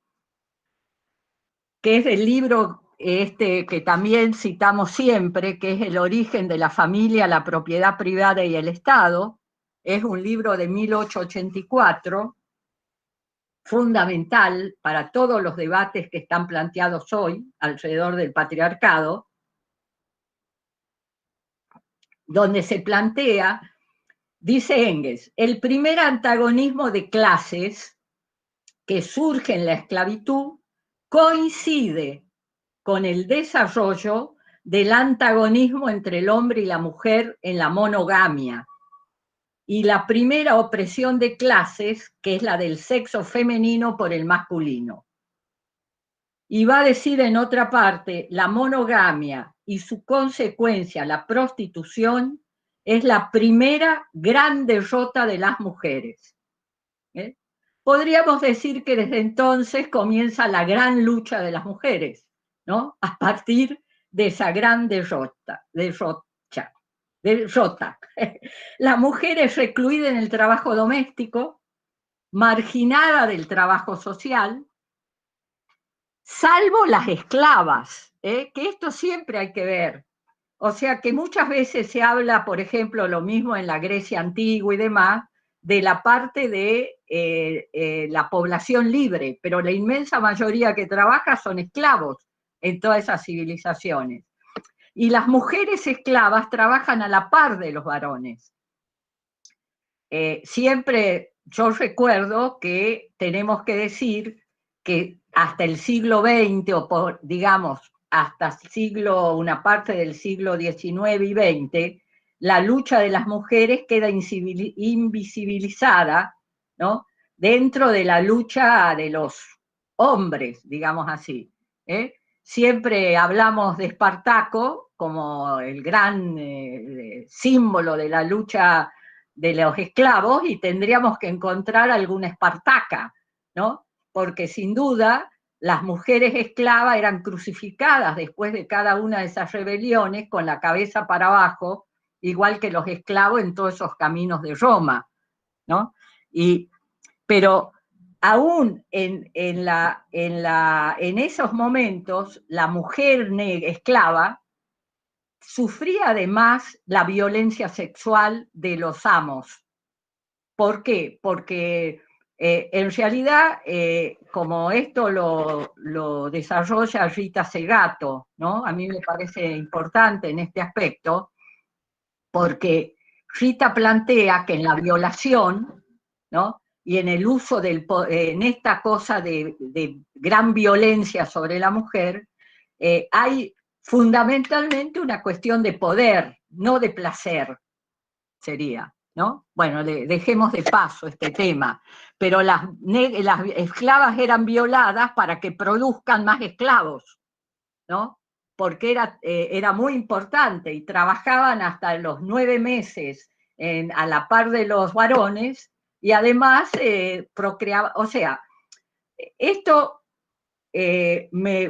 que es del libro que también citamos siempre, que es El origen de la familia, la propiedad privada y el Estado. Es un libro de 1884, fundamental para todos los debates que están planteados hoy alrededor del patriarcado, donde se plantea, dice Engels, el primer antagonismo de clases que surge en la esclavitud coincide con el desarrollo del antagonismo entre el hombre y la mujer en la monogamia, y la primera opresión de clases, que es la del sexo femenino por el masculino. Y va a decir en otra parte, la monogamia y su consecuencia, la prostitución, es la primera gran derrota de las mujeres. Podríamos decir que desde entonces comienza la gran lucha de las mujeres, ¿no? A partir de esa gran derrota. La mujer es recluida en el trabajo doméstico, marginada del trabajo social, salvo las esclavas, que esto siempre hay que ver. O sea que muchas veces se habla, por ejemplo, lo mismo en la Grecia antigua y demás, de la parte de la población libre, pero la inmensa mayoría que trabaja son esclavos en todas esas civilizaciones. Y las mujeres esclavas trabajan a la par de los varones. Siempre yo recuerdo que tenemos que decir que hasta el siglo XX, o digamos, hasta una parte del siglo XIX y XX, la lucha de las mujeres queda invisibilizada, ¿no? Dentro de la lucha de los hombres, digamos así. Siempre hablamos de Espartaco como el gran símbolo de la lucha de los esclavos, y tendríamos que encontrar alguna Espartaca, ¿no? Porque sin duda las mujeres esclavas eran crucificadas después de cada una de esas rebeliones con la cabeza para abajo, igual que los esclavos en todos esos caminos de Roma, ¿no? Pero aún en esos momentos, la mujer esclava sufría además la violencia sexual de los amos. ¿Por qué? Porque en realidad, como esto lo desarrolla Rita Segato, ¿no? A mí me parece importante en este aspecto, porque Rita plantea que en la violación ¿no? Y en el uso en esta cosa de gran violencia sobre la mujer, hay fundamentalmente una cuestión de poder, no de placer, sería, ¿no? Bueno, dejemos de paso este tema, pero las esclavas eran violadas para que produzcan más esclavos, ¿no? Porque era muy importante y trabajaban hasta los 9 meses a la par de los varones y además procreaban, o sea, esto,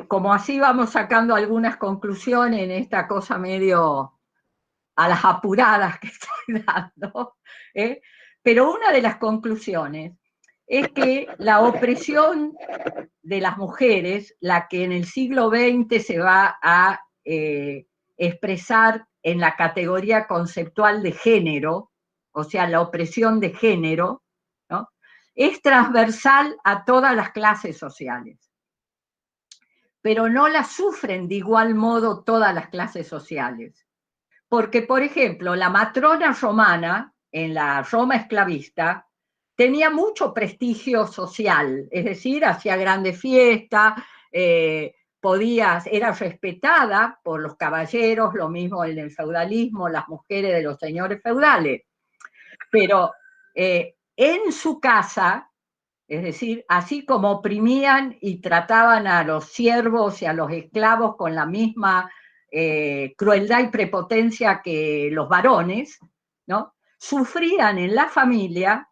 como así vamos sacando algunas conclusiones en esta cosa medio a las apuradas que estoy dando, pero una de las conclusiones es que la opresión de las mujeres, la que en el siglo XX se va a expresar en la categoría conceptual de género, o sea, la opresión de género, ¿no? Es transversal a todas las clases sociales. Pero no la sufren de igual modo todas las clases sociales. Porque, por ejemplo, la matrona romana, en la Roma esclavista, tenía mucho prestigio social, es decir, hacía grandes fiestas, era respetada por los caballeros, lo mismo en el feudalismo, las mujeres de los señores feudales. Pero en su casa, es decir, así como oprimían y trataban a los siervos y a los esclavos con la misma crueldad y prepotencia que los varones, ¿no? Sufrían en la familia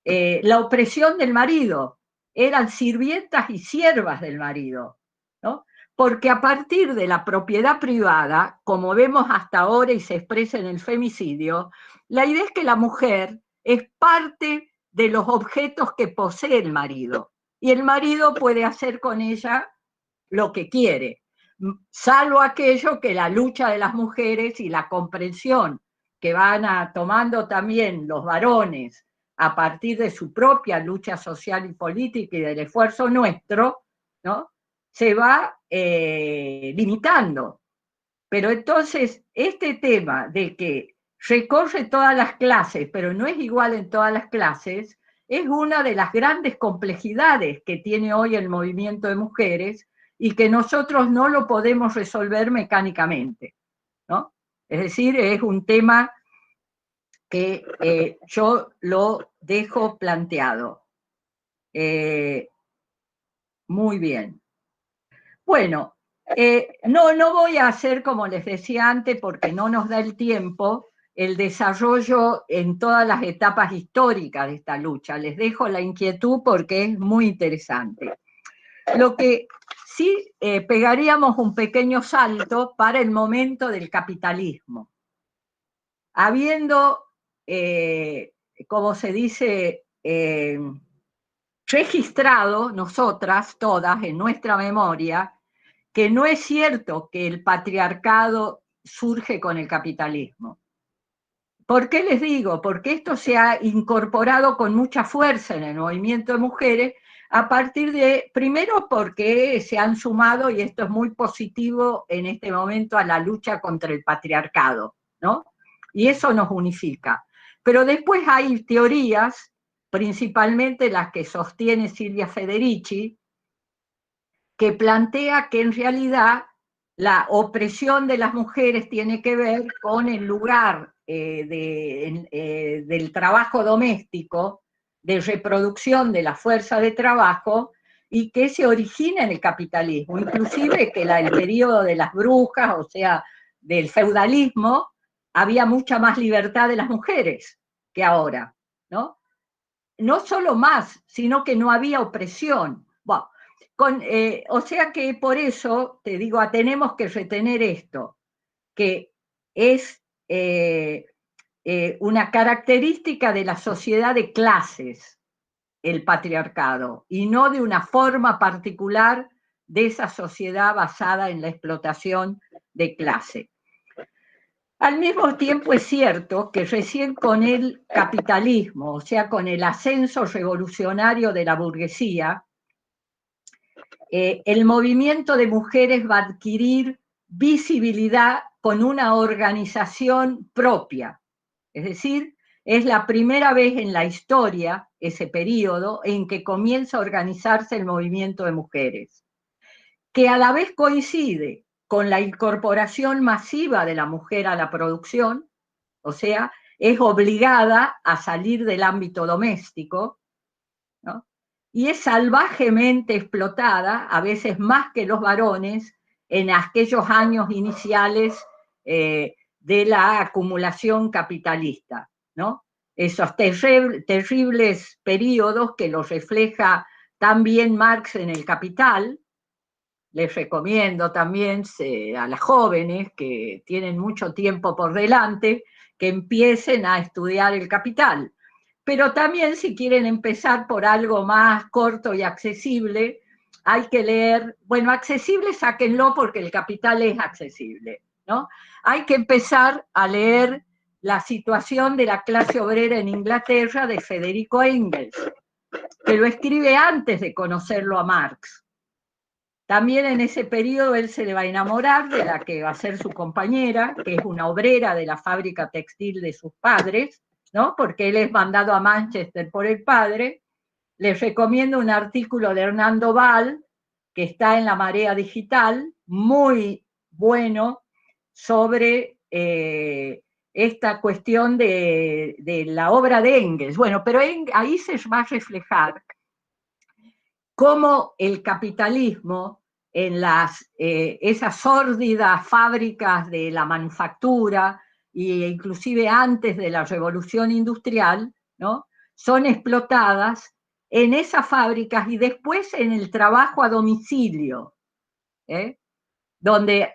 la opresión del marido, eran sirvientas y siervas del marido, ¿no? Porque a partir de la propiedad privada, como vemos hasta ahora y se expresa en el femicidio, la idea es que la mujer es parte de los objetos que posee el marido, y el marido puede hacer con ella lo que quiere, salvo aquello que la lucha de las mujeres y la comprensión que van tomando también los varones a partir de su propia lucha social y política y del esfuerzo nuestro, ¿no? Se va limitando. Pero entonces, este tema de que recorre todas las clases, pero no es igual en todas las clases, es una de las grandes complejidades que tiene hoy el movimiento de mujeres y que nosotros no lo podemos resolver mecánicamente, ¿no? Es decir, es un tema que yo lo dejo planteado. Muy bien. Bueno, no voy a hacer, como les decía antes, porque no nos da el tiempo, el desarrollo en todas las etapas históricas de esta lucha. Les dejo la inquietud porque es muy interesante. Lo que sí pegaríamos un pequeño salto para el momento del capitalismo. Habiendo, como se dice, registrado nosotras todas en nuestra memoria, que no es cierto que el patriarcado surge con el capitalismo. ¿Por qué les digo? Porque esto se ha incorporado con mucha fuerza en el movimiento de mujeres a partir de, primero porque se han sumado, y esto es muy positivo en este momento, a la lucha contra el patriarcado, ¿no? Y eso nos unifica. Pero después hay teorías, principalmente las que sostiene Silvia Federici, que plantea que en realidad la opresión de las mujeres tiene que ver con el lugar del trabajo doméstico, de reproducción de la fuerza de trabajo, y que se origina en el capitalismo, inclusive que el periodo de las brujas, o sea, del feudalismo, había mucha más libertad de las mujeres que ahora, ¿no? No solo más, sino que no había opresión. Bueno, o sea que por eso, te digo, tenemos que retener esto, que es una característica de la sociedad de clases, el patriarcado, y no de una forma particular de esa sociedad basada en la explotación de clase. Al mismo tiempo es cierto que recién con el capitalismo, o sea, con el ascenso revolucionario de la burguesía, el movimiento de mujeres va a adquirir visibilidad con una organización propia. Es decir, es la primera vez en la historia, ese periodo, en que comienza a organizarse el movimiento de mujeres, que a la vez coincide con la incorporación masiva de la mujer a la producción, o sea, es obligada a salir del ámbito doméstico, ¿no? Y es salvajemente explotada, a veces más que los varones, en aquellos años iniciales de la acumulación capitalista, ¿no? Esos terribles periodos que los refleja también Marx en El Capital. Les recomiendo también a las jóvenes que tienen mucho tiempo por delante que empiecen a estudiar El Capital. Pero también si quieren empezar por algo más corto y accesible, hay que leer, bueno, accesible sáquenlo porque El Capital es accesible, ¿no? Hay que empezar a leer La situación de la clase obrera en Inglaterra de Federico Engels, que lo escribe antes de conocerlo a Marx. También en ese periodo él se le va a enamorar de la que va a ser su compañera, que es una obrera de la fábrica textil de sus padres, ¿no? Porque él es mandado a Manchester por el padre. Les recomiendo un artículo de Hernando Val, que está en La Marea Digital, muy bueno, sobre esta cuestión de la obra de Engels. Bueno, pero ahí se va a reflejar cómo el capitalismo en esas sórdidas fábricas de la manufactura e inclusive antes de la revolución industrial, ¿no? Son explotadas en esas fábricas y después en el trabajo a domicilio, donde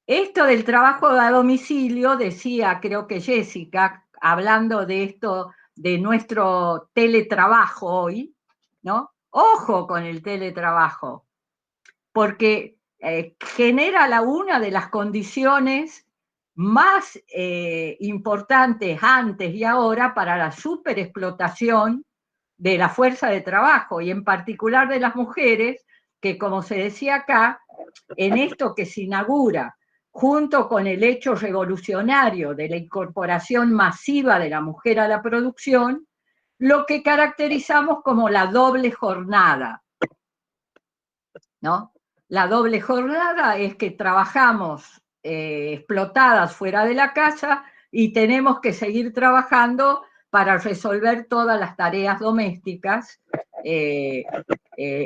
esto del trabajo a domicilio, decía creo que Jessica, hablando de esto, de nuestro teletrabajo hoy, ¿no? Ojo con el teletrabajo, porque genera una de las condiciones más importantes antes y ahora para la superexplotación de la fuerza de trabajo y en particular de las mujeres, que como se decía acá, en esto que se inaugura junto con el hecho revolucionario de la incorporación masiva de la mujer a la producción, lo que caracterizamos como la doble jornada, ¿no? La doble jornada es que trabajamos explotadas fuera de la casa y tenemos que seguir trabajando para resolver todas las tareas domésticas,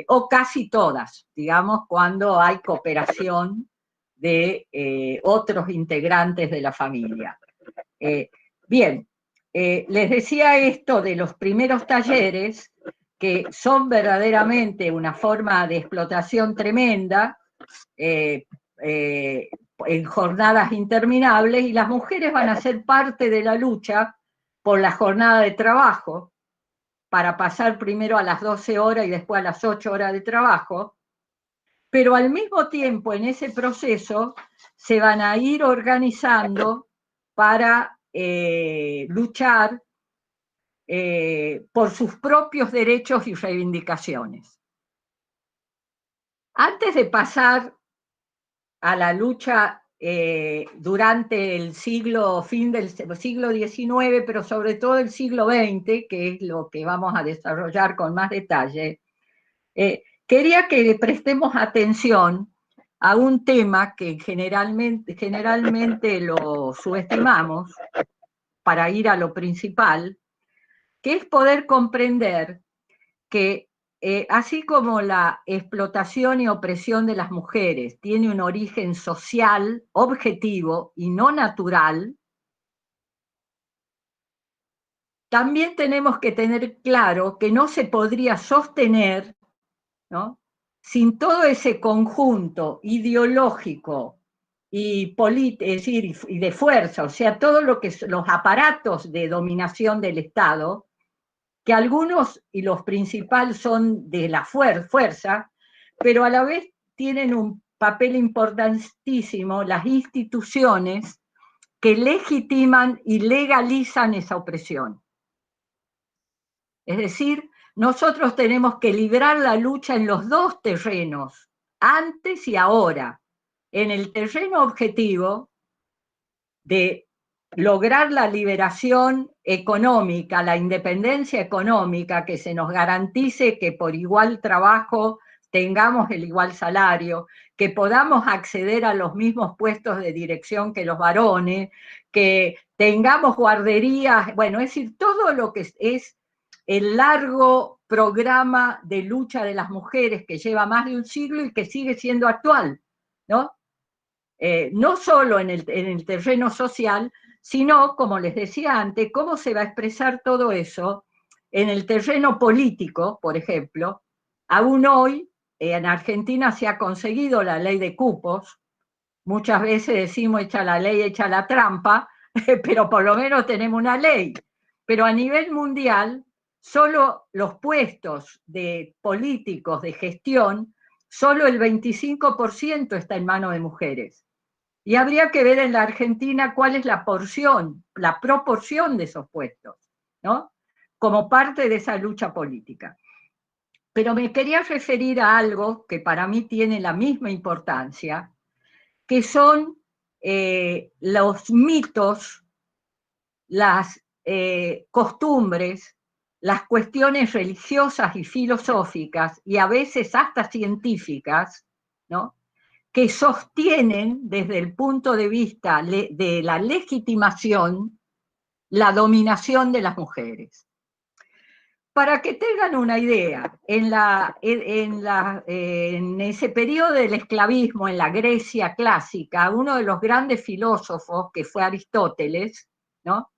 o casi todas, digamos, cuando hay cooperación de otros integrantes de la familia. Bien, les decía esto de los primeros talleres, que son verdaderamente una forma de explotación tremenda, en jornadas interminables, y las mujeres van a ser parte de la lucha por la jornada de trabajo, para pasar primero a las 12 horas y después a las 8 horas de trabajo, pero al mismo tiempo en ese proceso se van a ir organizando para luchar por sus propios derechos y reivindicaciones. Antes de pasar a la lucha durante el fin del siglo XIX, pero sobre todo el siglo XX, que es lo que vamos a desarrollar con más detalle, quería que prestemos atención a un tema que generalmente lo subestimamos para ir a lo principal, que es poder comprender que así como la explotación y opresión de las mujeres tiene un origen social, objetivo y no natural, también tenemos que tener claro que no se podría sostener, ¿no?, sin todo ese conjunto ideológico y es decir, y de fuerza, o sea, todo lo que los aparatos de dominación del Estado, que algunos y los principales son de la fuerza, pero a la vez tienen un papel importantísimo las instituciones que legitiman y legalizan esa opresión. Es decir, nosotros tenemos que librar la lucha en los dos terrenos, antes y ahora. En el terreno objetivo de lograr la liberación económica, la independencia económica, que se nos garantice que por igual trabajo tengamos el igual salario, que podamos acceder a los mismos puestos de dirección que los varones, que tengamos guarderías, bueno, es decir, todo lo que es el largo programa de lucha de las mujeres que lleva más de un siglo y que sigue siendo actual, ¿no? No solo en el terreno social, sino, como les decía antes, cómo se va a expresar todo eso en el terreno político, por ejemplo. Aún hoy, en Argentina se ha conseguido la ley de cupos, muchas veces decimos echa la ley, echa la trampa, pero por lo menos tenemos una ley. Pero a nivel mundial, solo los puestos de políticos de gestión, solo el 25% está en manos de mujeres. Y habría que ver en la Argentina cuál es la porción, la proporción de esos puestos, ¿no? Como parte de esa lucha política. Pero me quería referir a algo que para mí tiene la misma importancia, que son los mitos, las costumbres, las cuestiones religiosas y filosóficas, y a veces hasta científicas, ¿no?, que sostienen desde el punto de vista de la legitimación la dominación de las mujeres. Para que tengan una idea, en ese periodo del esclavismo en la Grecia clásica, uno de los grandes filósofos, que fue Aristóteles, ¿no?,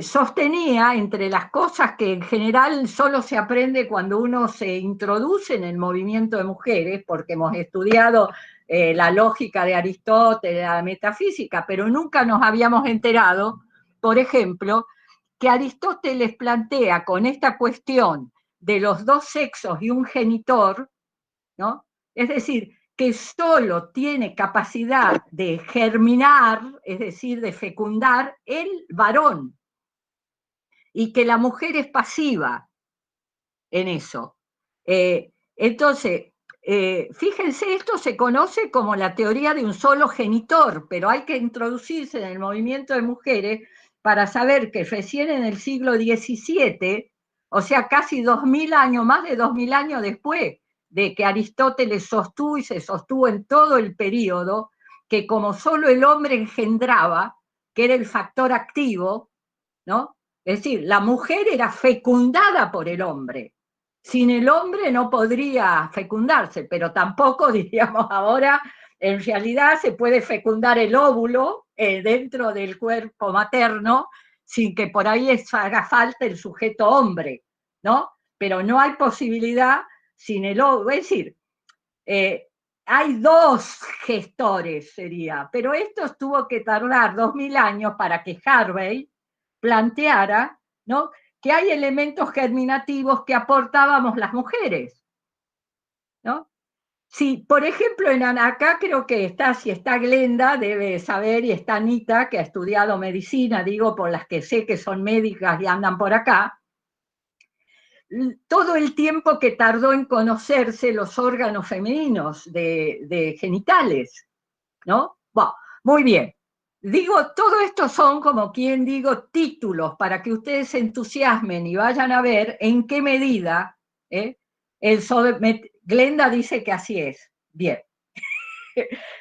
sostenía, entre las cosas que en general solo se aprende cuando uno se introduce en el movimiento de mujeres, porque hemos estudiado la lógica de Aristóteles, la metafísica, pero nunca nos habíamos enterado, por ejemplo, que Aristóteles plantea con esta cuestión de los dos sexos y un genitor, ¿no?, es decir, que solo tiene capacidad de germinar, es decir, de fecundar el varón, y que la mujer es pasiva en eso. Entonces, fíjense, esto se conoce como la teoría de un solo genitor, pero hay que introducirse en el movimiento de mujeres para saber que recién en el siglo XVII, o sea, casi 2000 años, más de 2000 años después de que Aristóteles sostuvo y se sostuvo en todo el periodo, que como solo el hombre engendraba, que era el factor activo, ¿no? Es decir, la mujer era fecundada por el hombre. Sin el hombre no podría fecundarse, pero tampoco, diríamos ahora, en realidad se puede fecundar el óvulo dentro del cuerpo materno sin que por ahí haga falta el sujeto hombre, ¿no? Pero no hay posibilidad sin el óvulo. Es decir, hay dos gestores, sería, pero esto tuvo que tardar 2000 años para que Harvey planteara, ¿no?, que hay elementos germinativos que aportábamos las mujeres, ¿no? Si, por ejemplo, acá creo que está, si está Glenda, debe saber, y está Anita, que ha estudiado medicina, digo, por las que sé que son médicas y andan por acá, todo el tiempo que tardó en conocerse los órganos femeninos de genitales, ¿no? Bueno, muy bien. Digo, todo esto son, como quien digo, títulos para que ustedes se entusiasmen y vayan a ver en qué medida Glenda dice que así es. Bien.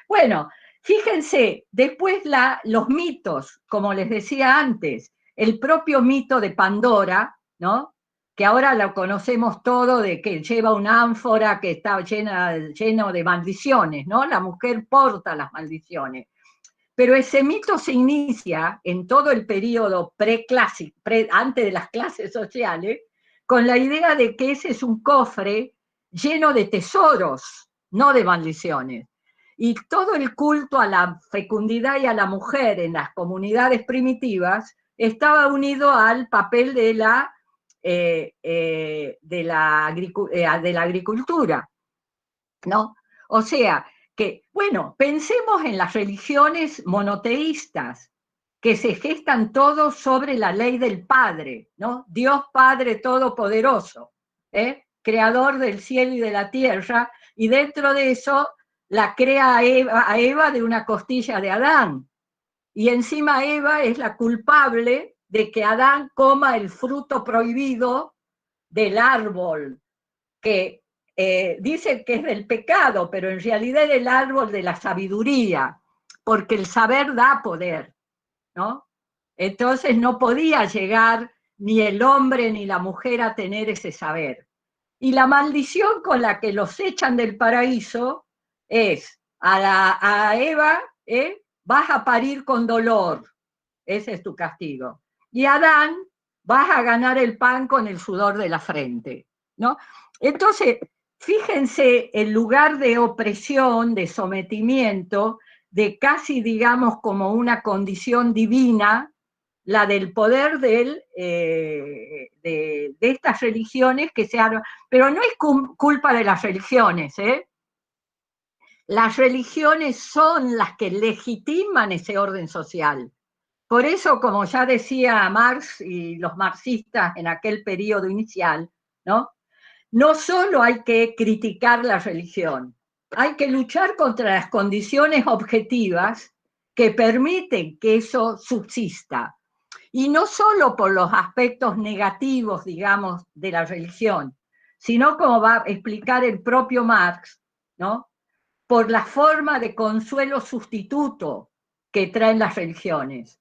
Bueno, fíjense, después los mitos, como les decía antes, el propio mito de Pandora, ¿no?, que ahora lo conocemos todo, de que lleva una ánfora que está lleno de maldiciones, ¿no? La mujer porta las maldiciones. Pero ese mito se inicia en todo el periodo preclásico, antes de las clases sociales, con la idea de que ese es un cofre lleno de tesoros, no de maldiciones. Y todo el culto a la fecundidad y a la mujer en las comunidades primitivas estaba unido al papel de la agricultura, ¿no? O sea, que, bueno, pensemos en las religiones monoteístas, que se gestan todos sobre la ley del Padre, ¿no? Dios Padre Todopoderoso, creador del cielo y de la tierra, y dentro de eso la crea a Eva de una costilla de Adán. y encima Eva es la culpable de que Adán coma el fruto prohibido del árbol, que dicen que es del pecado, pero en realidad es el árbol de la sabiduría, porque el saber da poder, ¿no? Entonces no podía llegar ni el hombre ni la mujer a tener ese saber. Y la maldición con la que los echan del paraíso es a Eva, vas a parir con dolor, ese es tu castigo. Y a Adán, vas a ganar el pan con el sudor de la frente, ¿no? Entonces, fíjense el lugar de opresión, de sometimiento, de casi, digamos, como una condición divina, la del poder de estas religiones que se han... Pero no es culpa de las religiones, ¿eh? Las religiones son las que legitiman ese orden social. Por eso, como ya decía Marx y los marxistas en aquel periodo inicial, ¿no? No solo hay que criticar la religión, hay que luchar contra las condiciones objetivas que permiten que eso subsista. Y no solo por los aspectos negativos, digamos, de la religión, sino, como va a explicar el propio Marx, ¿no? Por la forma de consuelo sustituto que traen las religiones,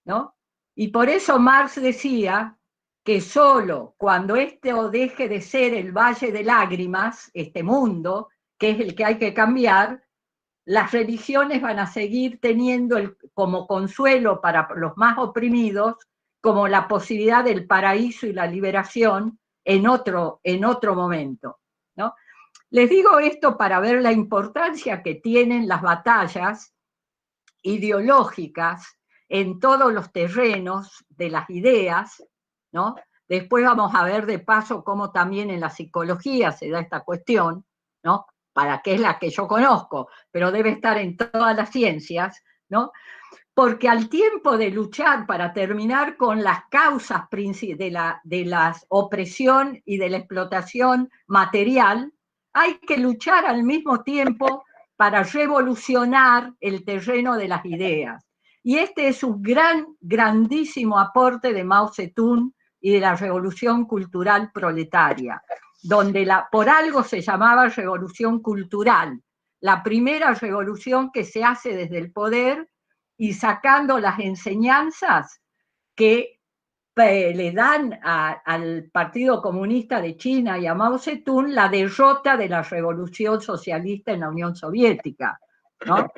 ¿no? Y por eso Marx decía que solo cuando esto deje de ser el valle de lágrimas, este mundo, que es el que hay que cambiar, las religiones van a seguir teniendo como consuelo para los más oprimidos, como la posibilidad del paraíso y la liberación en otro momento, ¿no? Les digo esto para ver la importancia que tienen las batallas ideológicas en todos los terrenos de las ideas, ¿no? Después vamos a ver de paso cómo también en la psicología se da esta cuestión, ¿no? Para que es la que yo conozco, pero debe estar en todas las ciencias, ¿no? Porque al tiempo de luchar para terminar con las causas de la opresión y de la explotación material, hay que luchar al mismo tiempo para revolucionar el terreno de las ideas. Y este es un grandísimo aporte de Mao Zedong y de la revolución cultural proletaria, donde por algo se llamaba revolución cultural, la primera revolución que se hace desde el poder y sacando las enseñanzas que le dan al Partido Comunista de China y a Mao Zedong la derrota de la revolución socialista en la Unión Soviética, ¿no?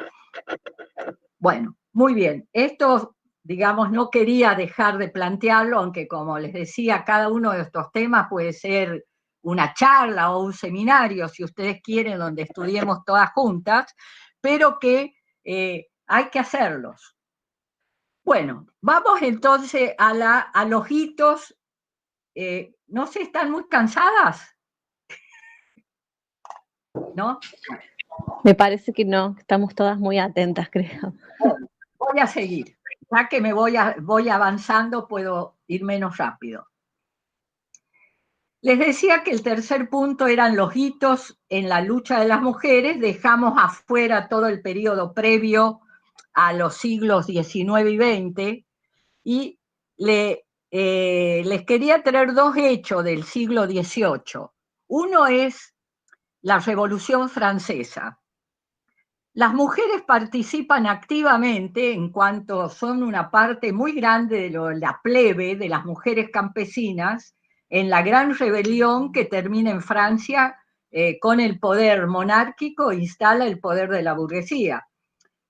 Bueno, muy bien. Esto, digamos, no quería dejar de plantearlo, aunque como les decía, cada uno de estos temas puede ser una charla o un seminario, si ustedes quieren, donde estudiemos todas juntas, pero que hay que hacerlos. Bueno, vamos entonces a los hitos. ¿No se están muy cansadas? ¿No? Me parece que no, estamos todas muy atentas, creo. Voy a seguir. Ya que me voy avanzando, puedo ir menos rápido. Les decía que el tercer punto eran los hitos en la lucha de las mujeres. Dejamos afuera todo el periodo previo a los siglos XIX y XX, y les quería traer dos hechos del siglo XVIII. Uno es la Revolución Francesa. Las mujeres participan activamente en cuanto son una parte muy grande de la plebe, de las mujeres campesinas, en la gran rebelión que termina en Francia con el poder monárquico e instala el poder de la burguesía.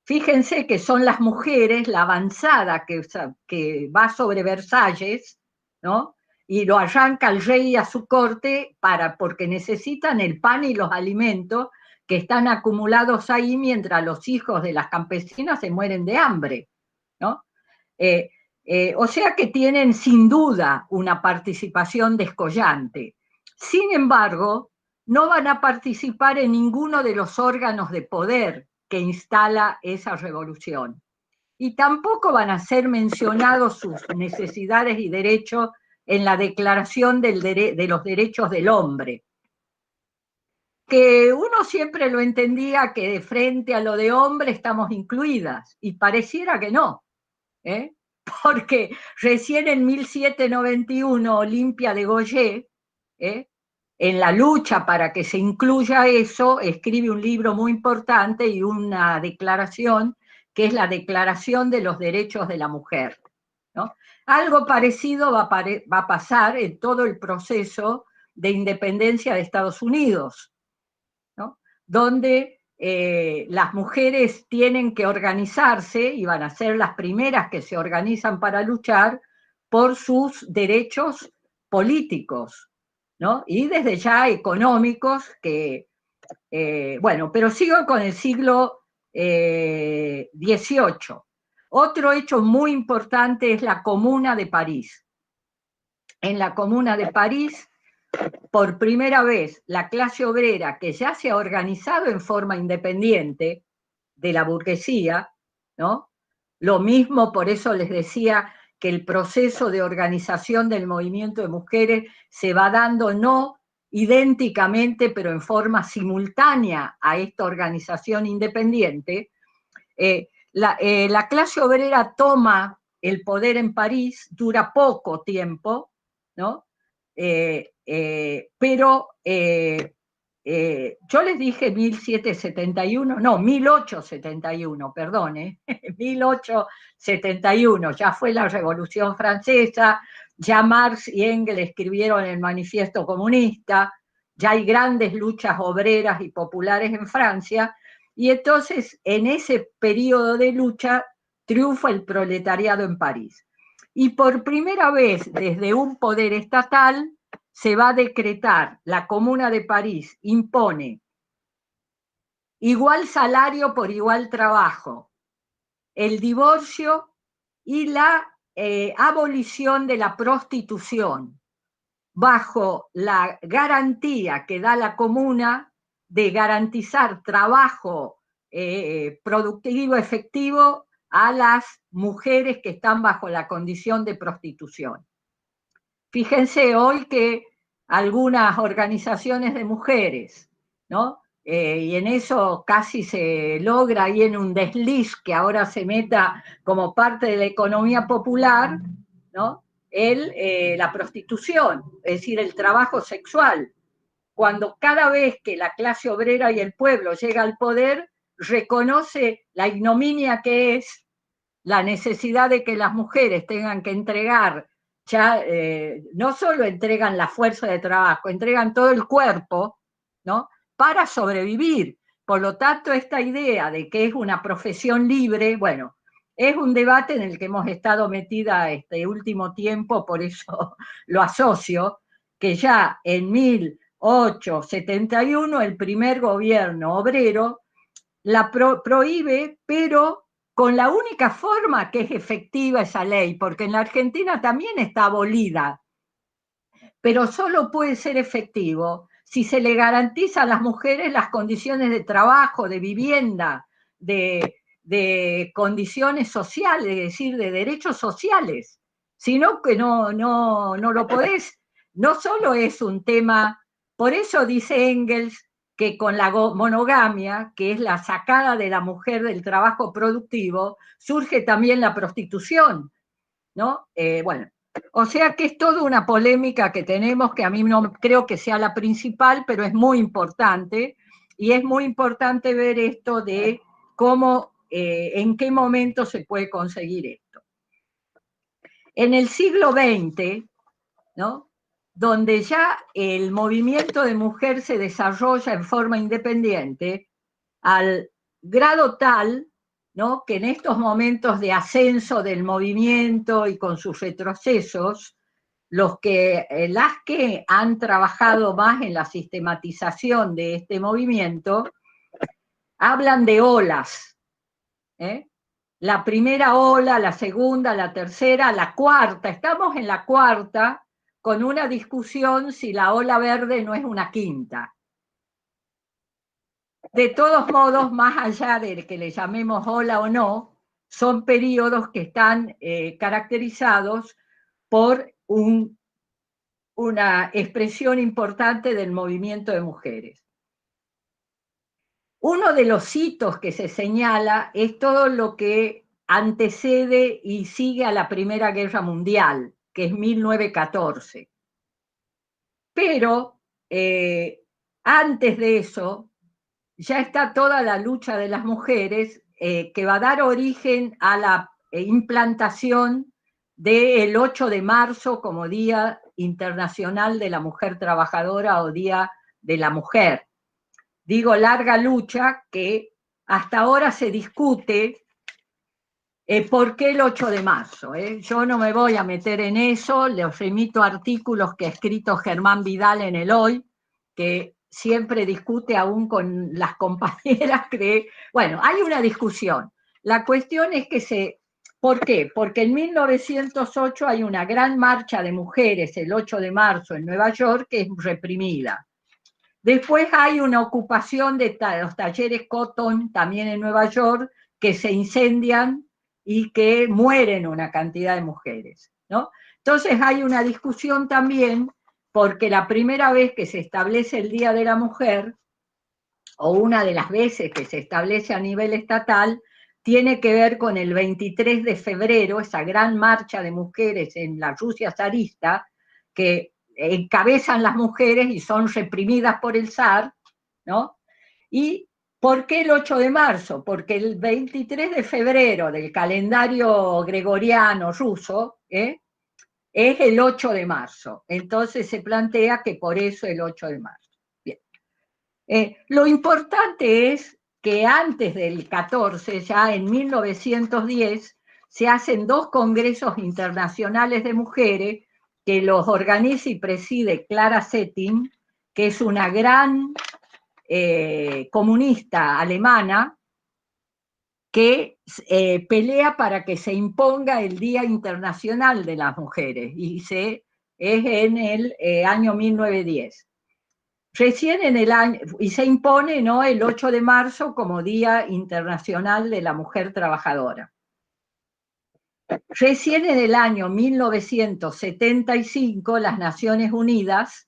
Fíjense que son las mujeres, la avanzada que va sobre Versalles, ¿no? Y lo arranca el rey a su corte porque necesitan el pan y los alimentos que están acumulados ahí mientras los hijos de las campesinas se mueren de hambre, ¿no? O sea que tienen sin duda una participación descollante. Sin embargo, no van a participar en ninguno de los órganos de poder que instala esa revolución. Y tampoco van a ser mencionados sus necesidades y derechos en la Declaración de los Derechos del Hombre. que uno siempre lo entendía que de frente a lo de hombre estamos incluidas, y pareciera que no, ¿eh? Porque recién en 1791 Olimpia de Gouges, en la lucha para que se incluya eso, escribe un libro muy importante y una declaración, que es la Declaración de los Derechos de la Mujer, ¿no? Algo parecido va a pasar en todo el proceso de independencia de Estados Unidos, ¿no? Donde las mujeres tienen que organizarse y van a ser las primeras que se organizan para luchar por sus derechos políticos, ¿no? Y desde ya económicos, que, bueno, pero sigo con el siglo XVIII. Otro hecho muy importante es la Comuna de París. En la Comuna de París, por primera vez, la clase obrera, que ya se ha organizado en forma independiente de la burguesía, ¿no? Lo mismo, por eso les decía que el proceso de organización del movimiento de mujeres se va dando no idénticamente, pero en forma simultánea a esta organización independiente. La clase obrera toma el poder en París, dura poco tiempo, ¿no? Pero yo les dije 1771, no, 1871, perdón, 1871, ya fue la Revolución Francesa, ya Marx y Engels escribieron el Manifiesto Comunista, ya hay grandes luchas obreras y populares en Francia, y entonces en ese periodo de lucha triunfa el proletariado en París. Y por primera vez desde un poder estatal se va a decretar, la Comuna de París impone igual salario por igual trabajo, el divorcio y la abolición de la prostitución, bajo la garantía que da la Comuna de garantizar trabajo productivo efectivo a las mujeres que están bajo la condición de prostitución. Fíjense hoy que algunas organizaciones de mujeres, ¿no? Y en eso casi se logra ahí en un desliz que ahora se meta como parte de la economía popular, ¿no? La prostitución, es decir, el trabajo sexual, cuando cada vez que la clase obrera y el pueblo llega al poder, reconoce la ignominia que es la necesidad de que las mujeres tengan que entregar, ya no solo entregan la fuerza de trabajo, entregan todo el cuerpo, ¿no? Para sobrevivir. Por lo tanto, esta idea de que es una profesión libre, bueno, es un debate en el que hemos estado metida este último tiempo, por eso lo asocio, que ya en 1871 el primer gobierno obrero la prohíbe, pero con la única forma que es efectiva esa ley, porque en la Argentina también está abolida, pero solo puede ser efectivo si se le garantiza a las mujeres las condiciones de trabajo, de vivienda, de condiciones sociales, es decir, de derechos sociales. Sino que no lo podés. No solo es un tema, por eso dice Engels que con la monogamia, que es la sacada de la mujer del trabajo productivo, surge también la prostitución, ¿no? Bueno, o sea que es toda una polémica que tenemos, que a mí no creo que sea la principal, pero es muy importante, y es muy importante ver esto de cómo, en qué momento se puede conseguir esto. En el siglo XX, ¿no? Donde ya el movimiento de mujer se desarrolla en forma independiente, al grado tal, ¿no? Que en estos momentos de ascenso del movimiento y con sus retrocesos, las que han trabajado más en la sistematización de este movimiento, hablan de olas, ¿eh? La primera ola, la segunda, la tercera, la cuarta, estamos en la cuarta, con una discusión si la ola verde no es una quinta. De todos modos, más allá de que le llamemos ola o no, son periodos que están caracterizados por una expresión importante del movimiento de mujeres. uno de los hitos que se señala es todo lo que antecede y sigue a la Primera Guerra Mundial, que es 1914. Pero antes de eso, ya está toda la lucha de las mujeres que va a dar origen a la implantación del 8 de marzo como Día Internacional de la Mujer Trabajadora o Día de la Mujer. Digo, larga lucha que hasta ahora se discute ¿por qué el 8 de marzo? Yo no me voy a meter en eso, les remito a artículos que ha escrito Germán Vidal en el Hoy, que siempre discute aún con las compañeras que, bueno, hay una discusión. La cuestión es que ¿por qué? Porque en 1908 hay una gran marcha de mujeres, el 8 de marzo en Nueva York, que es reprimida. Después hay una ocupación de los talleres Cotton, también en Nueva York, que se incendian y que mueren una cantidad de mujeres, ¿no? Entonces hay una discusión también, porque la primera vez que se establece el Día de la Mujer, o una de las veces que se establece a nivel estatal, tiene que ver con el 23 de febrero, esa gran marcha de mujeres en la Rusia zarista, que encabezan las mujeres y son reprimidas por el zar, ¿no? ¿Y por qué el 8 de marzo? Porque el 23 de febrero del calendario gregoriano ruso es el 8 de marzo. Entonces se plantea que por eso el 8 de marzo. Bien. Lo importante es que antes del 14, ya en 1910, se hacen 2 congresos internacionales de mujeres que los organiza y preside Clara Zetkin, que es una gran comunista alemana que pelea para que se imponga el Día Internacional de las Mujeres, y es en el año 1910. Recién en el año, y se impone, ¿no?, el 8 de marzo como Día Internacional de la Mujer Trabajadora. Recién en el año 1975 las Naciones Unidas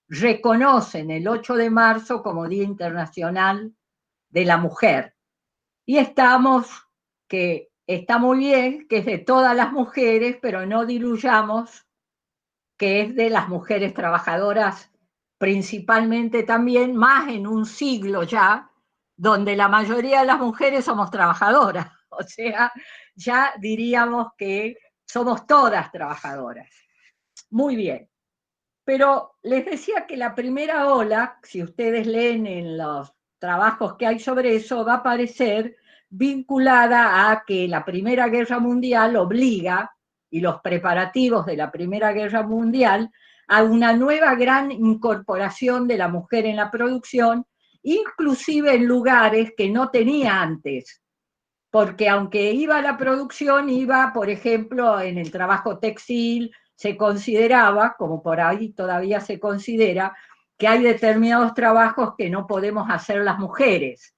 reconocen el 8 de marzo como Día Internacional de la Mujer. Y está muy bien, que es de todas las mujeres, pero no diluyamos que es de las mujeres trabajadoras principalmente también, más en un siglo ya, donde la mayoría de las mujeres somos trabajadoras. O sea, ya diríamos que somos todas trabajadoras. Muy bien. Pero les decía que la primera ola, si ustedes leen en los trabajos que hay sobre eso, va a aparecer vinculada a que la Primera Guerra Mundial obliga, y los preparativos de la Primera Guerra Mundial, a una nueva gran incorporación de la mujer en la producción, inclusive en lugares que no tenía antes, porque aunque iba a la producción, iba, por ejemplo, en el trabajo textil, se consideraba, como por ahí todavía se considera, que hay determinados trabajos que no podemos hacer las mujeres.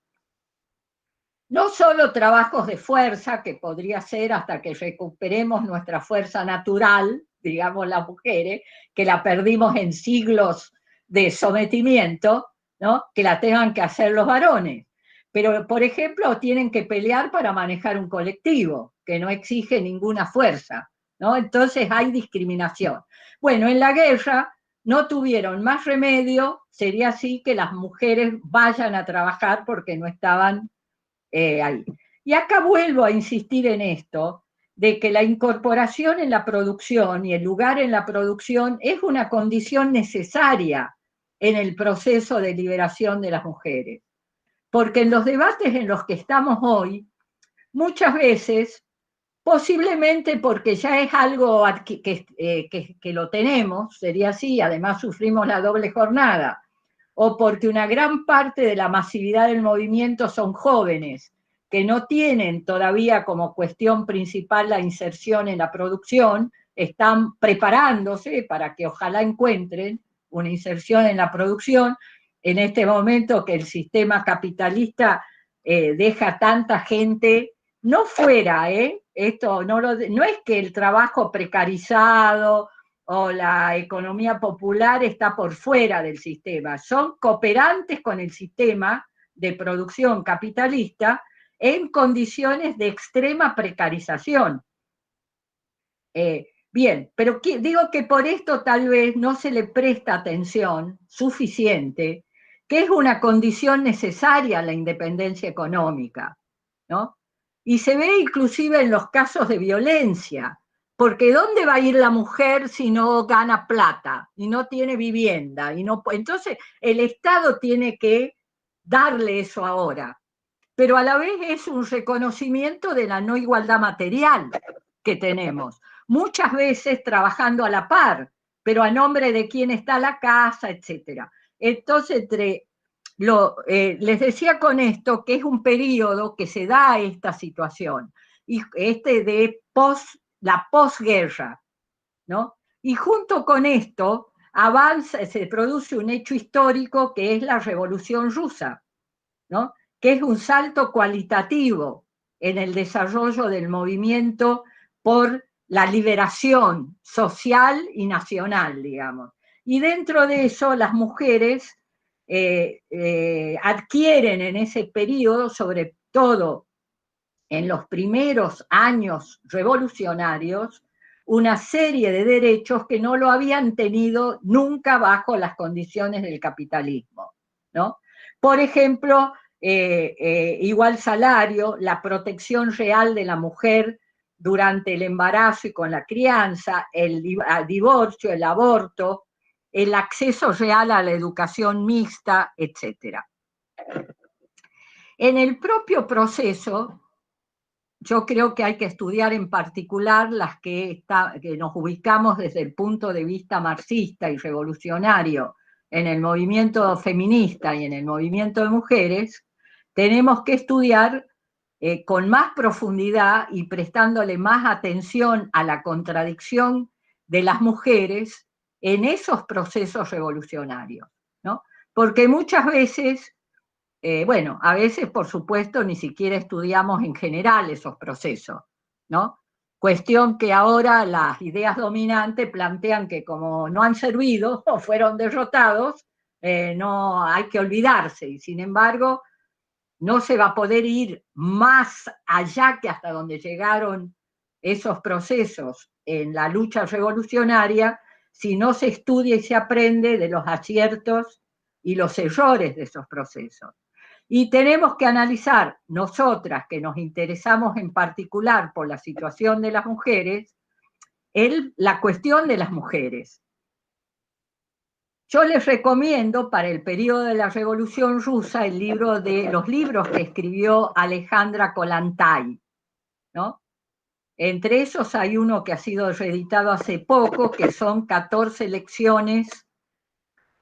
No solo trabajos de fuerza, que podría ser hasta que recuperemos nuestra fuerza natural, digamos las mujeres, que la perdimos en siglos de sometimiento, ¿no?, que la tengan que hacer los varones. Pero, por ejemplo, tienen que pelear para manejar un colectivo, que no exige ninguna fuerza, ¿no? Entonces hay discriminación. Bueno, en la guerra no tuvieron más remedio, sería así, que las mujeres vayan a trabajar porque no estaban ahí. Y acá vuelvo a insistir en esto, de que la incorporación en la producción y el lugar en la producción es una condición necesaria en el proceso de liberación de las mujeres. Porque en los debates en los que estamos hoy, muchas veces, posiblemente porque ya es algo que lo tenemos, sería así, además sufrimos la doble jornada, o porque una gran parte de la masividad del movimiento son jóvenes, que no tienen todavía como cuestión principal la inserción en la producción, están preparándose para que ojalá encuentren una inserción en la producción, en este momento que el sistema capitalista deja tanta gente, no fuera, esto no es que el trabajo precarizado o la economía popular está por fuera del sistema, son cooperantes con el sistema, de producción capitalista en condiciones de extrema precarización. Bien, pero digo que por esto tal vez no se le presta atención suficiente, que es una condición necesaria a la independencia económica, ¿no? Y se ve inclusive en los casos de violencia, porque ¿dónde va a ir la mujer si no gana plata y no tiene vivienda? Entonces el Estado tiene que darle eso ahora, pero a la vez es un reconocimiento de la no igualdad material que tenemos, muchas veces trabajando a la par, pero a nombre de quién está la casa, etc. Entonces, les decía con esto que es un periodo que se da esta situación, y de la posguerra, ¿no? Y junto con esto se produce un hecho histórico que es la Revolución Rusa, ¿no? Que es un salto cualitativo en el desarrollo del movimiento por la liberación social y nacional, digamos. Y dentro de eso las mujeres adquieren en ese periodo, sobre todo en los primeros años revolucionarios, una serie de derechos que no lo habían tenido nunca bajo las condiciones del capitalismo, ¿no? Por ejemplo, igual salario, la protección real de la mujer durante el embarazo y con la crianza, el divorcio, el aborto, el acceso real a la educación mixta, etc. En el propio proceso, yo creo que hay que estudiar en particular las que nos ubicamos desde el punto de vista marxista y revolucionario en el movimiento feminista y en el movimiento de mujeres. Tenemos que estudiar con más profundidad y prestándole más atención a la contradicción de las mujeres en esos procesos revolucionarios, ¿no? Porque muchas veces, bueno, a veces, por supuesto, ni siquiera estudiamos en general esos procesos, ¿no? Cuestión que ahora las ideas dominantes plantean que como no han servido o fueron derrotados, no hay que olvidarse, y sin embargo no se va a poder ir más allá que hasta donde llegaron esos procesos en la lucha revolucionaria si no se estudia y se aprende de los aciertos y los errores de esos procesos. Y tenemos que analizar, nosotras que nos interesamos en particular por la situación de las mujeres, la cuestión de las mujeres. Yo les recomiendo para el periodo de la Revolución Rusa los libros que escribió Alejandra Kollontai, ¿no? Entre esos hay uno que ha sido reeditado hace poco, que son 14 lecciones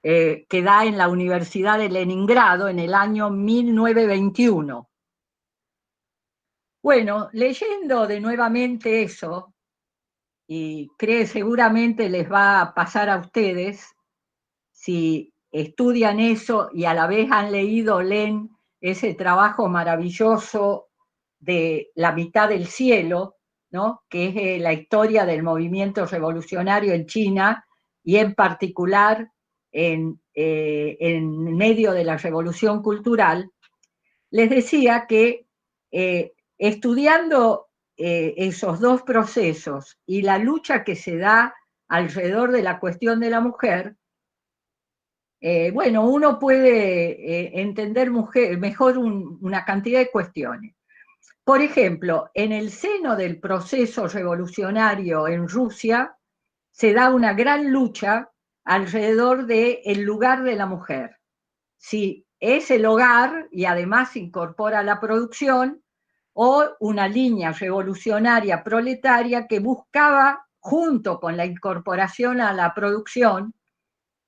que da en la Universidad de Leningrado en el año 1921. Bueno, leyendo de nuevamente eso, y seguramente les va a pasar a ustedes, si estudian eso y a la vez leen ese trabajo maravilloso de La mitad del cielo, ¿no? Que es la historia del movimiento revolucionario en China y en particular en medio de la revolución cultural. Les decía que estudiando esos dos procesos y la lucha que se da alrededor de la cuestión de la mujer, bueno, uno puede entender mejor una cantidad de cuestiones. Por ejemplo, en el seno del proceso revolucionario en Rusia se da una gran lucha alrededor del lugar de la mujer. Si es el hogar y además incorpora la producción, o una línea revolucionaria proletaria que buscaba, junto con la incorporación a la producción,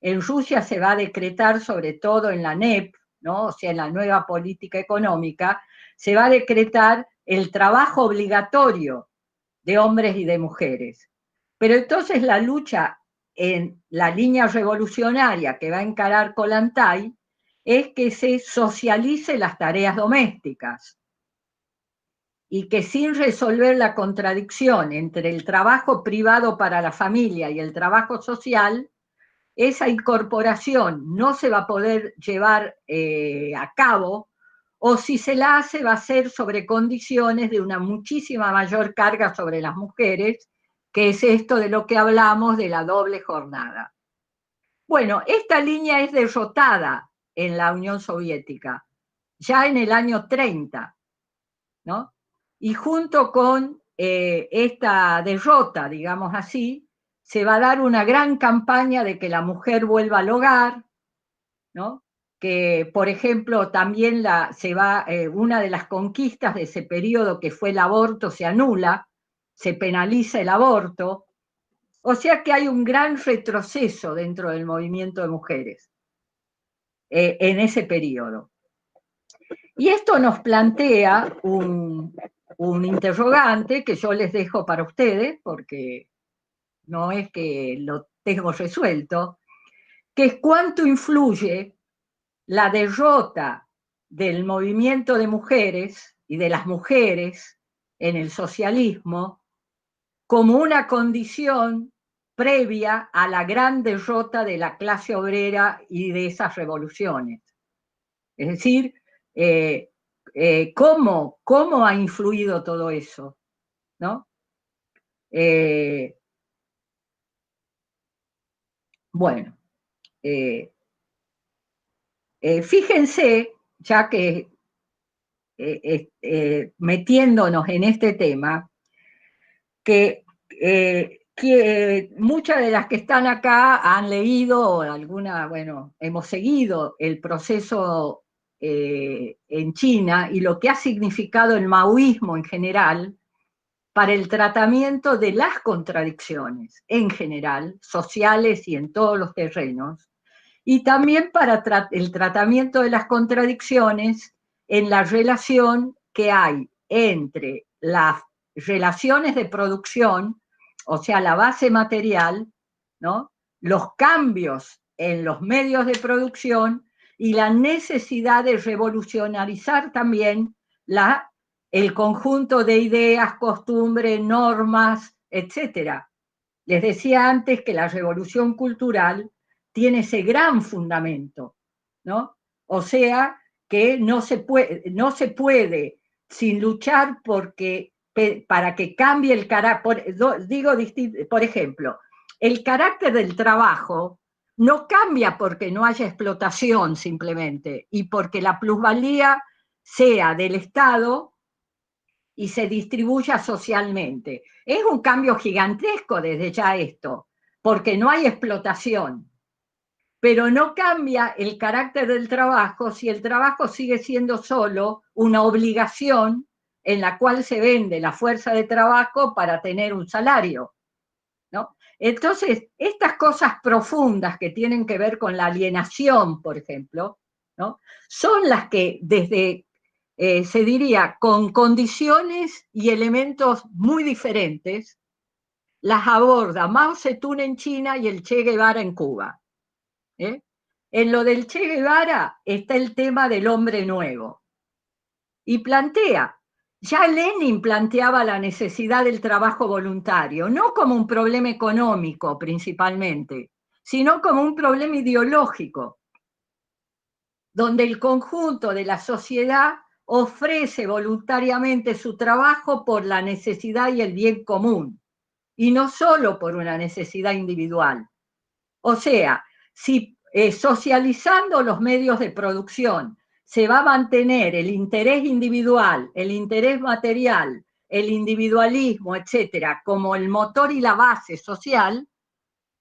en Rusia se va a decretar, sobre todo en la NEP, ¿no? O sea, en la nueva política económica, se va a decretar el trabajo obligatorio de hombres y de mujeres. Pero entonces la lucha en la línea revolucionaria que va a encarar Kollontai es que se socialice las tareas domésticas y que sin resolver la contradicción entre el trabajo privado para la familia y el trabajo social, esa incorporación no se va a poder llevar a cabo o si se la hace va a ser sobre condiciones de una muchísima mayor carga sobre las mujeres, que es esto de lo que hablamos de la doble jornada. Bueno, esta línea es derrotada en la Unión Soviética, ya en el año 30, ¿no? Y junto con esta derrota, digamos así, se va a dar una gran campaña de que la mujer vuelva al hogar, ¿no? Que, por ejemplo, también una de las conquistas de ese periodo, que fue el aborto, se anula, se penaliza el aborto, o sea que hay un gran retroceso dentro del movimiento de mujeres en ese periodo. Y esto nos plantea un interrogante que yo les dejo para ustedes, porque no es que lo tengo resuelto, que es cuánto influye la derrota del movimiento de mujeres y de las mujeres en el socialismo como una condición previa a la gran derrota de la clase obrera y de esas revoluciones. Es decir, ¿cómo ha influido todo eso? ¿No? Bueno, fíjense, ya que metiéndonos en este tema, que muchas de las que están acá han leído, hemos seguido el proceso en China y lo que ha significado el maoísmo en general para el tratamiento de las contradicciones en general, sociales y en todos los terrenos, y también para el tratamiento de las contradicciones en la relación que hay entre las relaciones de producción, o sea, la base material, ¿no? Los cambios en los medios de producción y la necesidad de revolucionarizar también el conjunto de ideas, costumbres, normas, etc. Les decía antes que la revolución cultural tiene ese gran fundamento, ¿no? O sea, que no se puede sin luchar para que cambie el carácter. Por ejemplo, el carácter del trabajo no cambia porque no haya explotación simplemente y porque la plusvalía sea del Estado y se distribuya socialmente. Es un cambio gigantesco desde ya esto, porque no hay explotación, pero no cambia el carácter del trabajo si el trabajo sigue siendo solo una obligación en la cual se vende la fuerza de trabajo para tener un salario, ¿no? Entonces, estas cosas profundas que tienen que ver con la alienación, por ejemplo, ¿no? Son las que se diría, con condiciones y elementos muy diferentes, las aborda Mao Zedong en China y el Che Guevara en Cuba. En lo del Che Guevara está el tema del hombre nuevo. Y ya Lenin planteaba la necesidad del trabajo voluntario, no como un problema económico principalmente, sino como un problema ideológico, donde el conjunto de la sociedad ofrece voluntariamente su trabajo por la necesidad y el bien común, y no solo por una necesidad individual. O sea, si socializando los medios de producción se va a mantener el interés individual, el interés material, el individualismo, etcétera, como el motor y la base social,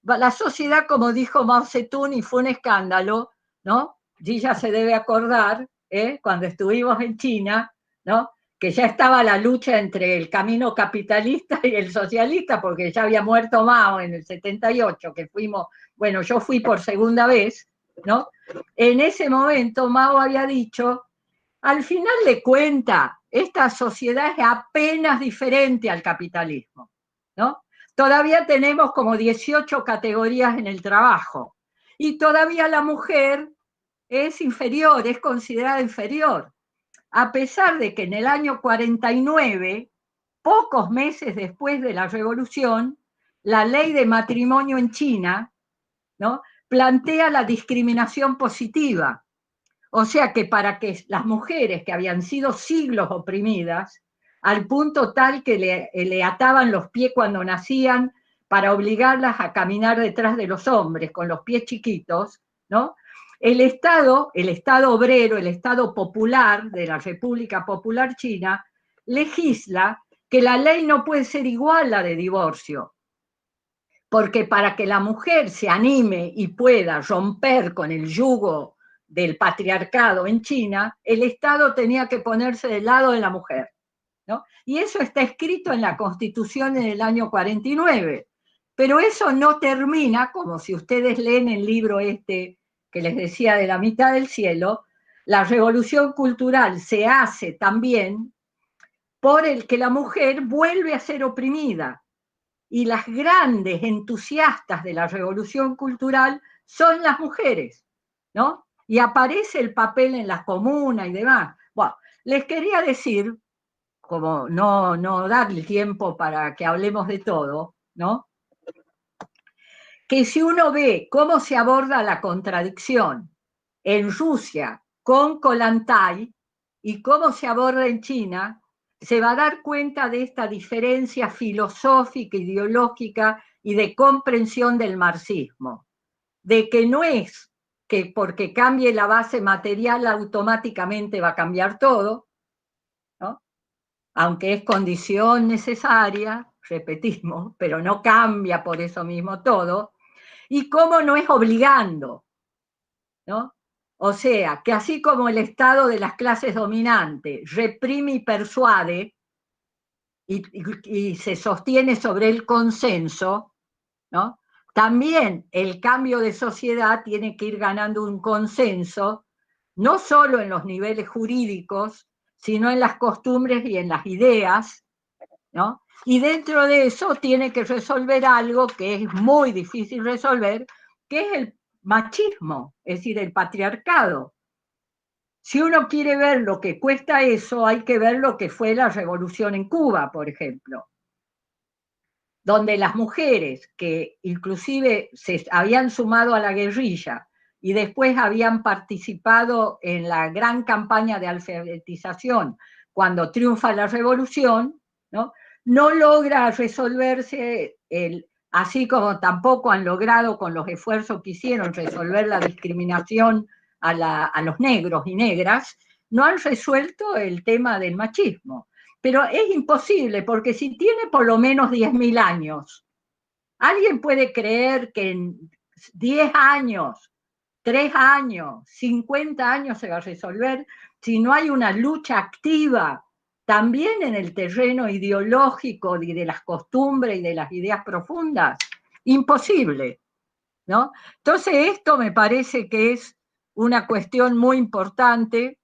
la sociedad, como dijo Mao Zedong, y fue un escándalo, ¿no? Gilla se debe acordar, cuando estuvimos en China, ¿no? Que ya estaba la lucha entre el camino capitalista y el socialista, porque ya había muerto Mao en el 78, que yo fui por segunda vez, ¿no? En ese momento Mao había dicho, al final de cuentas, esta sociedad es apenas diferente al capitalismo, ¿no? Todavía tenemos como 18 categorías en el trabajo y todavía la mujer es inferior, es considerada inferior, a pesar de que en el año 49, pocos meses después de la revolución, la ley de matrimonio en China, ¿no?, plantea la discriminación positiva. O sea que para que las mujeres que habían sido siglos oprimidas, al punto tal que le ataban los pies cuando nacían para obligarlas a caminar detrás de los hombres con los pies chiquitos, ¿no? El Estado obrero, el Estado popular de la República Popular China, legisla que la ley no puede ser igual a la de divorcio, porque para que la mujer se anime y pueda romper con el yugo del patriarcado en China, el Estado tenía que ponerse del lado de la mujer, ¿no? Y eso está escrito en la Constitución en el año 49, pero eso no termina, como si ustedes leen el libro este que les decía de La mitad del cielo, la revolución cultural se hace también por el que la mujer vuelve a ser oprimida. Y las grandes entusiastas de la revolución cultural son las mujeres, ¿no? Y aparece el papel en las comunas y demás. Bueno, les quería decir, como no dar el tiempo para que hablemos de todo, ¿no? Que si uno ve cómo se aborda la contradicción en Rusia con Kollontai y cómo se aborda en China, se va a dar cuenta de esta diferencia filosófica, ideológica y de comprensión del marxismo, de que no es que porque cambie la base material automáticamente va a cambiar todo, ¿no? Aunque es condición necesaria, repetimos, pero no cambia por eso mismo todo, y cómo no es obligando, ¿no? O sea, que así como el Estado de las clases dominantes reprime y persuade y se sostiene sobre el consenso, ¿no? También el cambio de sociedad tiene que ir ganando un consenso, no solo en los niveles jurídicos, sino en las costumbres y en las ideas, ¿no? Y dentro de eso tiene que resolver algo que es muy difícil resolver, que es el machismo, es decir, el patriarcado. Si uno quiere ver lo que cuesta eso, hay que ver lo que fue la revolución en Cuba, por ejemplo, donde las mujeres que inclusive se habían sumado a la guerrilla y después habían participado en la gran campaña de alfabetización cuando triunfa la revolución, no logra resolverse, así como tampoco han logrado con los esfuerzos que hicieron resolver la discriminación a los negros y negras, no han resuelto el tema del machismo. Pero es imposible, porque si tiene por lo menos 10.000 años, ¿alguien puede creer que en 10 años, 3 años, 50 años se va a resolver si no hay una lucha activa también en el terreno ideológico y de las costumbres y de las ideas profundas? Imposible, ¿no? Entonces esto me parece que es una cuestión muy importante.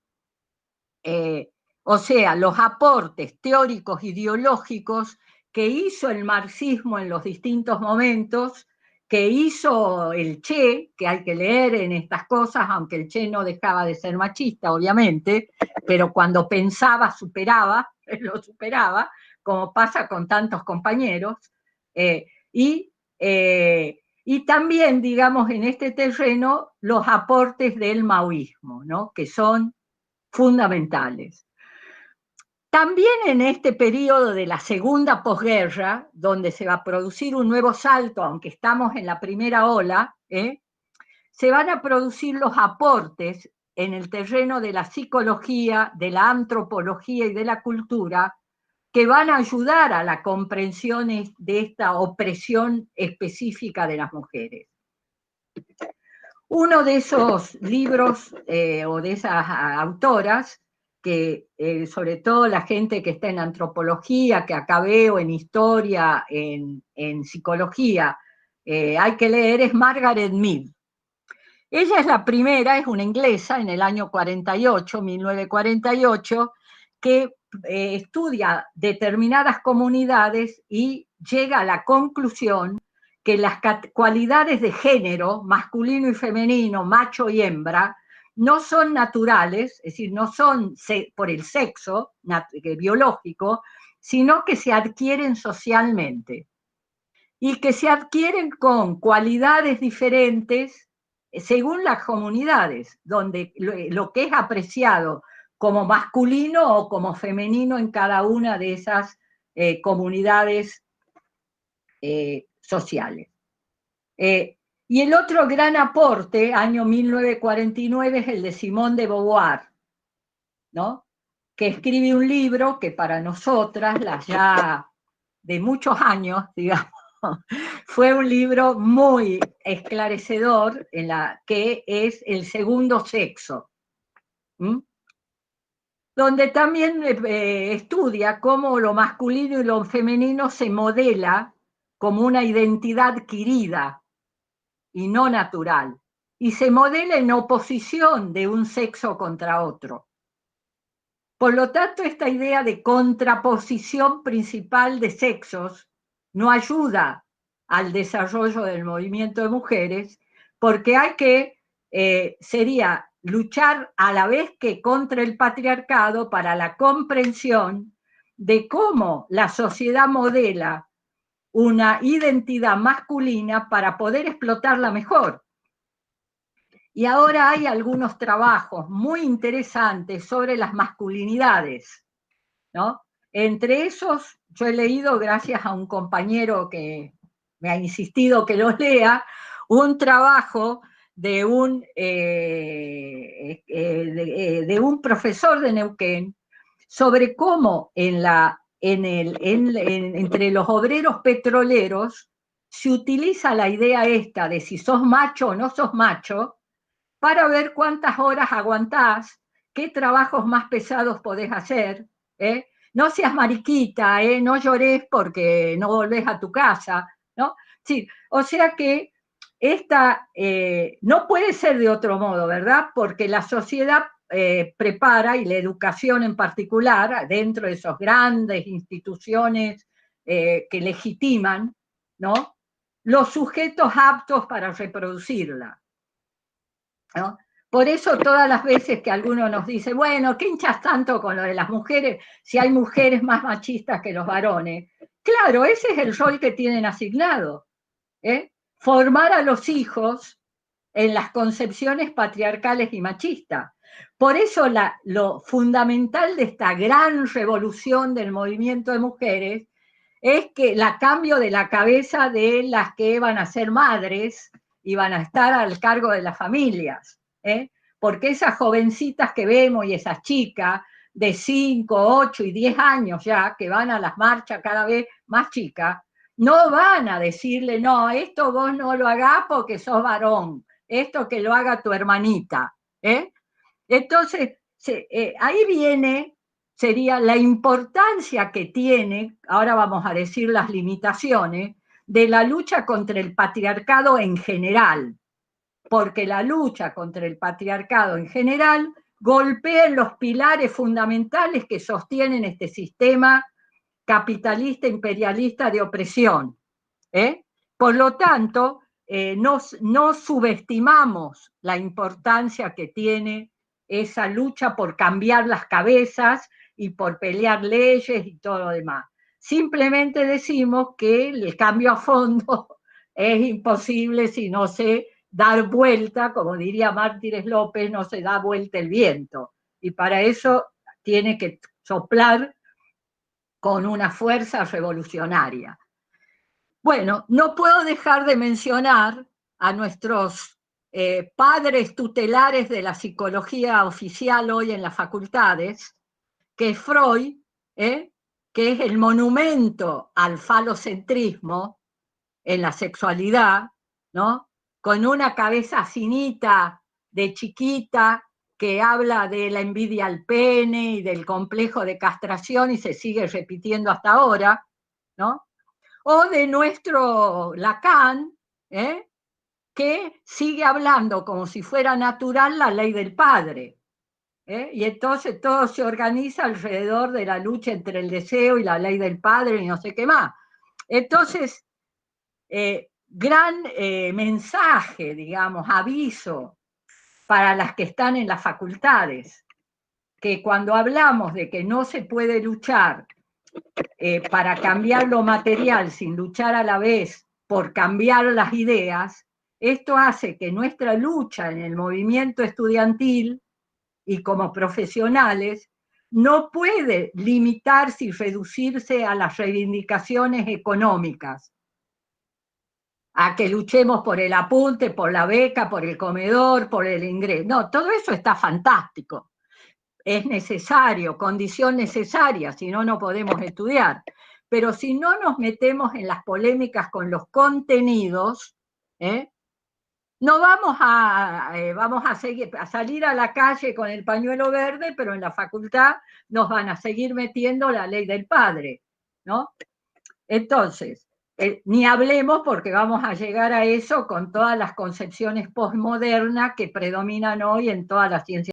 O sea, los aportes teóricos ideológicos que hizo el marxismo en los distintos momentos, que hizo el Che, que hay que leer en estas cosas, aunque el Che no dejaba de ser machista, obviamente, pero cuando pensaba lo superaba, como pasa con tantos compañeros, y también, digamos, en este terreno, los aportes del maoísmo, ¿no? Que son fundamentales. También en este periodo de la segunda posguerra, donde se va a producir un nuevo salto, aunque estamos en la primera ola, se van a producir los aportes en el terreno de la psicología, de la antropología y de la cultura, que van a ayudar a la comprensión de esta opresión específica de las mujeres. Uno de esos libros o de esas autoras, que sobre todo la gente que está en antropología, que acá veo en historia, en psicología, hay que leer, es Margaret Mead. Ella es la primera, es una inglesa en el año 1948, que estudia determinadas comunidades y llega a la conclusión que las cualidades de género, masculino y femenino, macho y hembra, no son naturales, es decir, no son por el sexo biológico, sino que se adquieren socialmente y que se adquieren con cualidades diferentes según las comunidades, donde lo que es apreciado como masculino o como femenino en cada una de esas comunidades sociales. Y el otro gran aporte, año 1949, es el de Simone de Beauvoir, ¿no? Que escribe un libro que para nosotras, las ya de muchos años, digamos, fue un libro muy esclarecedor, que es El segundo sexo, donde también estudia cómo lo masculino y lo femenino se modela como una identidad adquirida y no natural, y se modela en oposición de un sexo contra otro. Por lo tanto, esta idea de contraposición principal de sexos no ayuda al desarrollo del movimiento de mujeres, porque sería luchar a la vez que contra el patriarcado para la comprensión de cómo la sociedad modela una identidad masculina para poder explotarla mejor. Y ahora hay algunos trabajos muy interesantes sobre las masculinidades, ¿no? Entre esos, yo he leído, gracias a un compañero que me ha insistido que lo lea, un trabajo de un profesor de Neuquén sobre cómo entre los obreros petroleros se utiliza la idea esta de si sos macho o no sos macho, para ver cuántas horas aguantás, qué trabajos más pesados podés hacer, ¿eh? No seas mariquita, no llores porque no volvés a tu casa, ¿no? Sí, o sea que no puede ser de otro modo, ¿verdad? Porque la sociedad prepara, y la educación en particular, dentro de esas grandes instituciones que legitiman, ¿no? Los sujetos aptos para reproducirla, ¿no? Por eso todas las veces que alguno nos dice, bueno, ¿qué hinchas tanto con lo de las mujeres si hay mujeres más machistas que los varones? Claro, ese es el rol que tienen asignado, formar a los hijos en las concepciones patriarcales y machistas. Por eso lo fundamental de esta gran revolución del movimiento de mujeres es que la cambio de la cabeza de las que van a ser madres y van a estar al cargo de las familias, porque esas jovencitas que vemos y esas chicas de 5, 8 y 10 años ya, que van a las marchas cada vez más chicas, no van a decirle, no, esto vos no lo hagás porque sos varón, esto que lo haga tu hermanita. Entonces, ahí sería la importancia que tiene, ahora vamos a decir las limitaciones, de la lucha contra el patriarcado en general, porque la lucha contra el patriarcado en general golpea en los pilares fundamentales que sostienen este sistema capitalista imperialista de opresión. Por lo tanto, no subestimamos la importancia que tiene esa lucha por cambiar las cabezas y por pelear leyes y todo lo demás. Simplemente decimos que el cambio a fondo es imposible si no se da vuelta, como diría Mártires López, no se da vuelta el viento. Y para eso tiene que soplar con una fuerza revolucionaria. Bueno, no puedo dejar de mencionar a nuestros padres tutelares de la psicología oficial hoy en las facultades, que es Freud, que es el monumento al falocentrismo en la sexualidad, ¿no? Con una cabeza finita de chiquita que habla de la envidia al pene y del complejo de castración y se sigue repitiendo hasta ahora, ¿no? O de nuestro Lacan, que sigue hablando como si fuera natural la ley del padre. Y entonces todo se organiza alrededor de la lucha entre el deseo y la ley del padre y no sé qué más. Entonces, gran mensaje, digamos, aviso para las que están en las facultades, que cuando hablamos de que no se puede luchar para cambiar lo material sin luchar a la vez por cambiar las ideas, Esto hace que nuestra lucha en el movimiento estudiantil y como profesionales no puede limitarse y reducirse a las reivindicaciones económicas, a que luchemos por el apunte, por la beca, por el comedor, por el ingreso. No, todo eso está fantástico. Es necesario, condición necesaria, si no, no podemos estudiar. Pero si no nos metemos en las polémicas con los contenidos, no vamos a salir a la calle con el pañuelo verde, pero en la facultad nos van a seguir metiendo la ley del padre, ¿no? Entonces, ni hablemos porque vamos a llegar a eso con todas las concepciones postmodernas que predominan hoy en todas las ciencias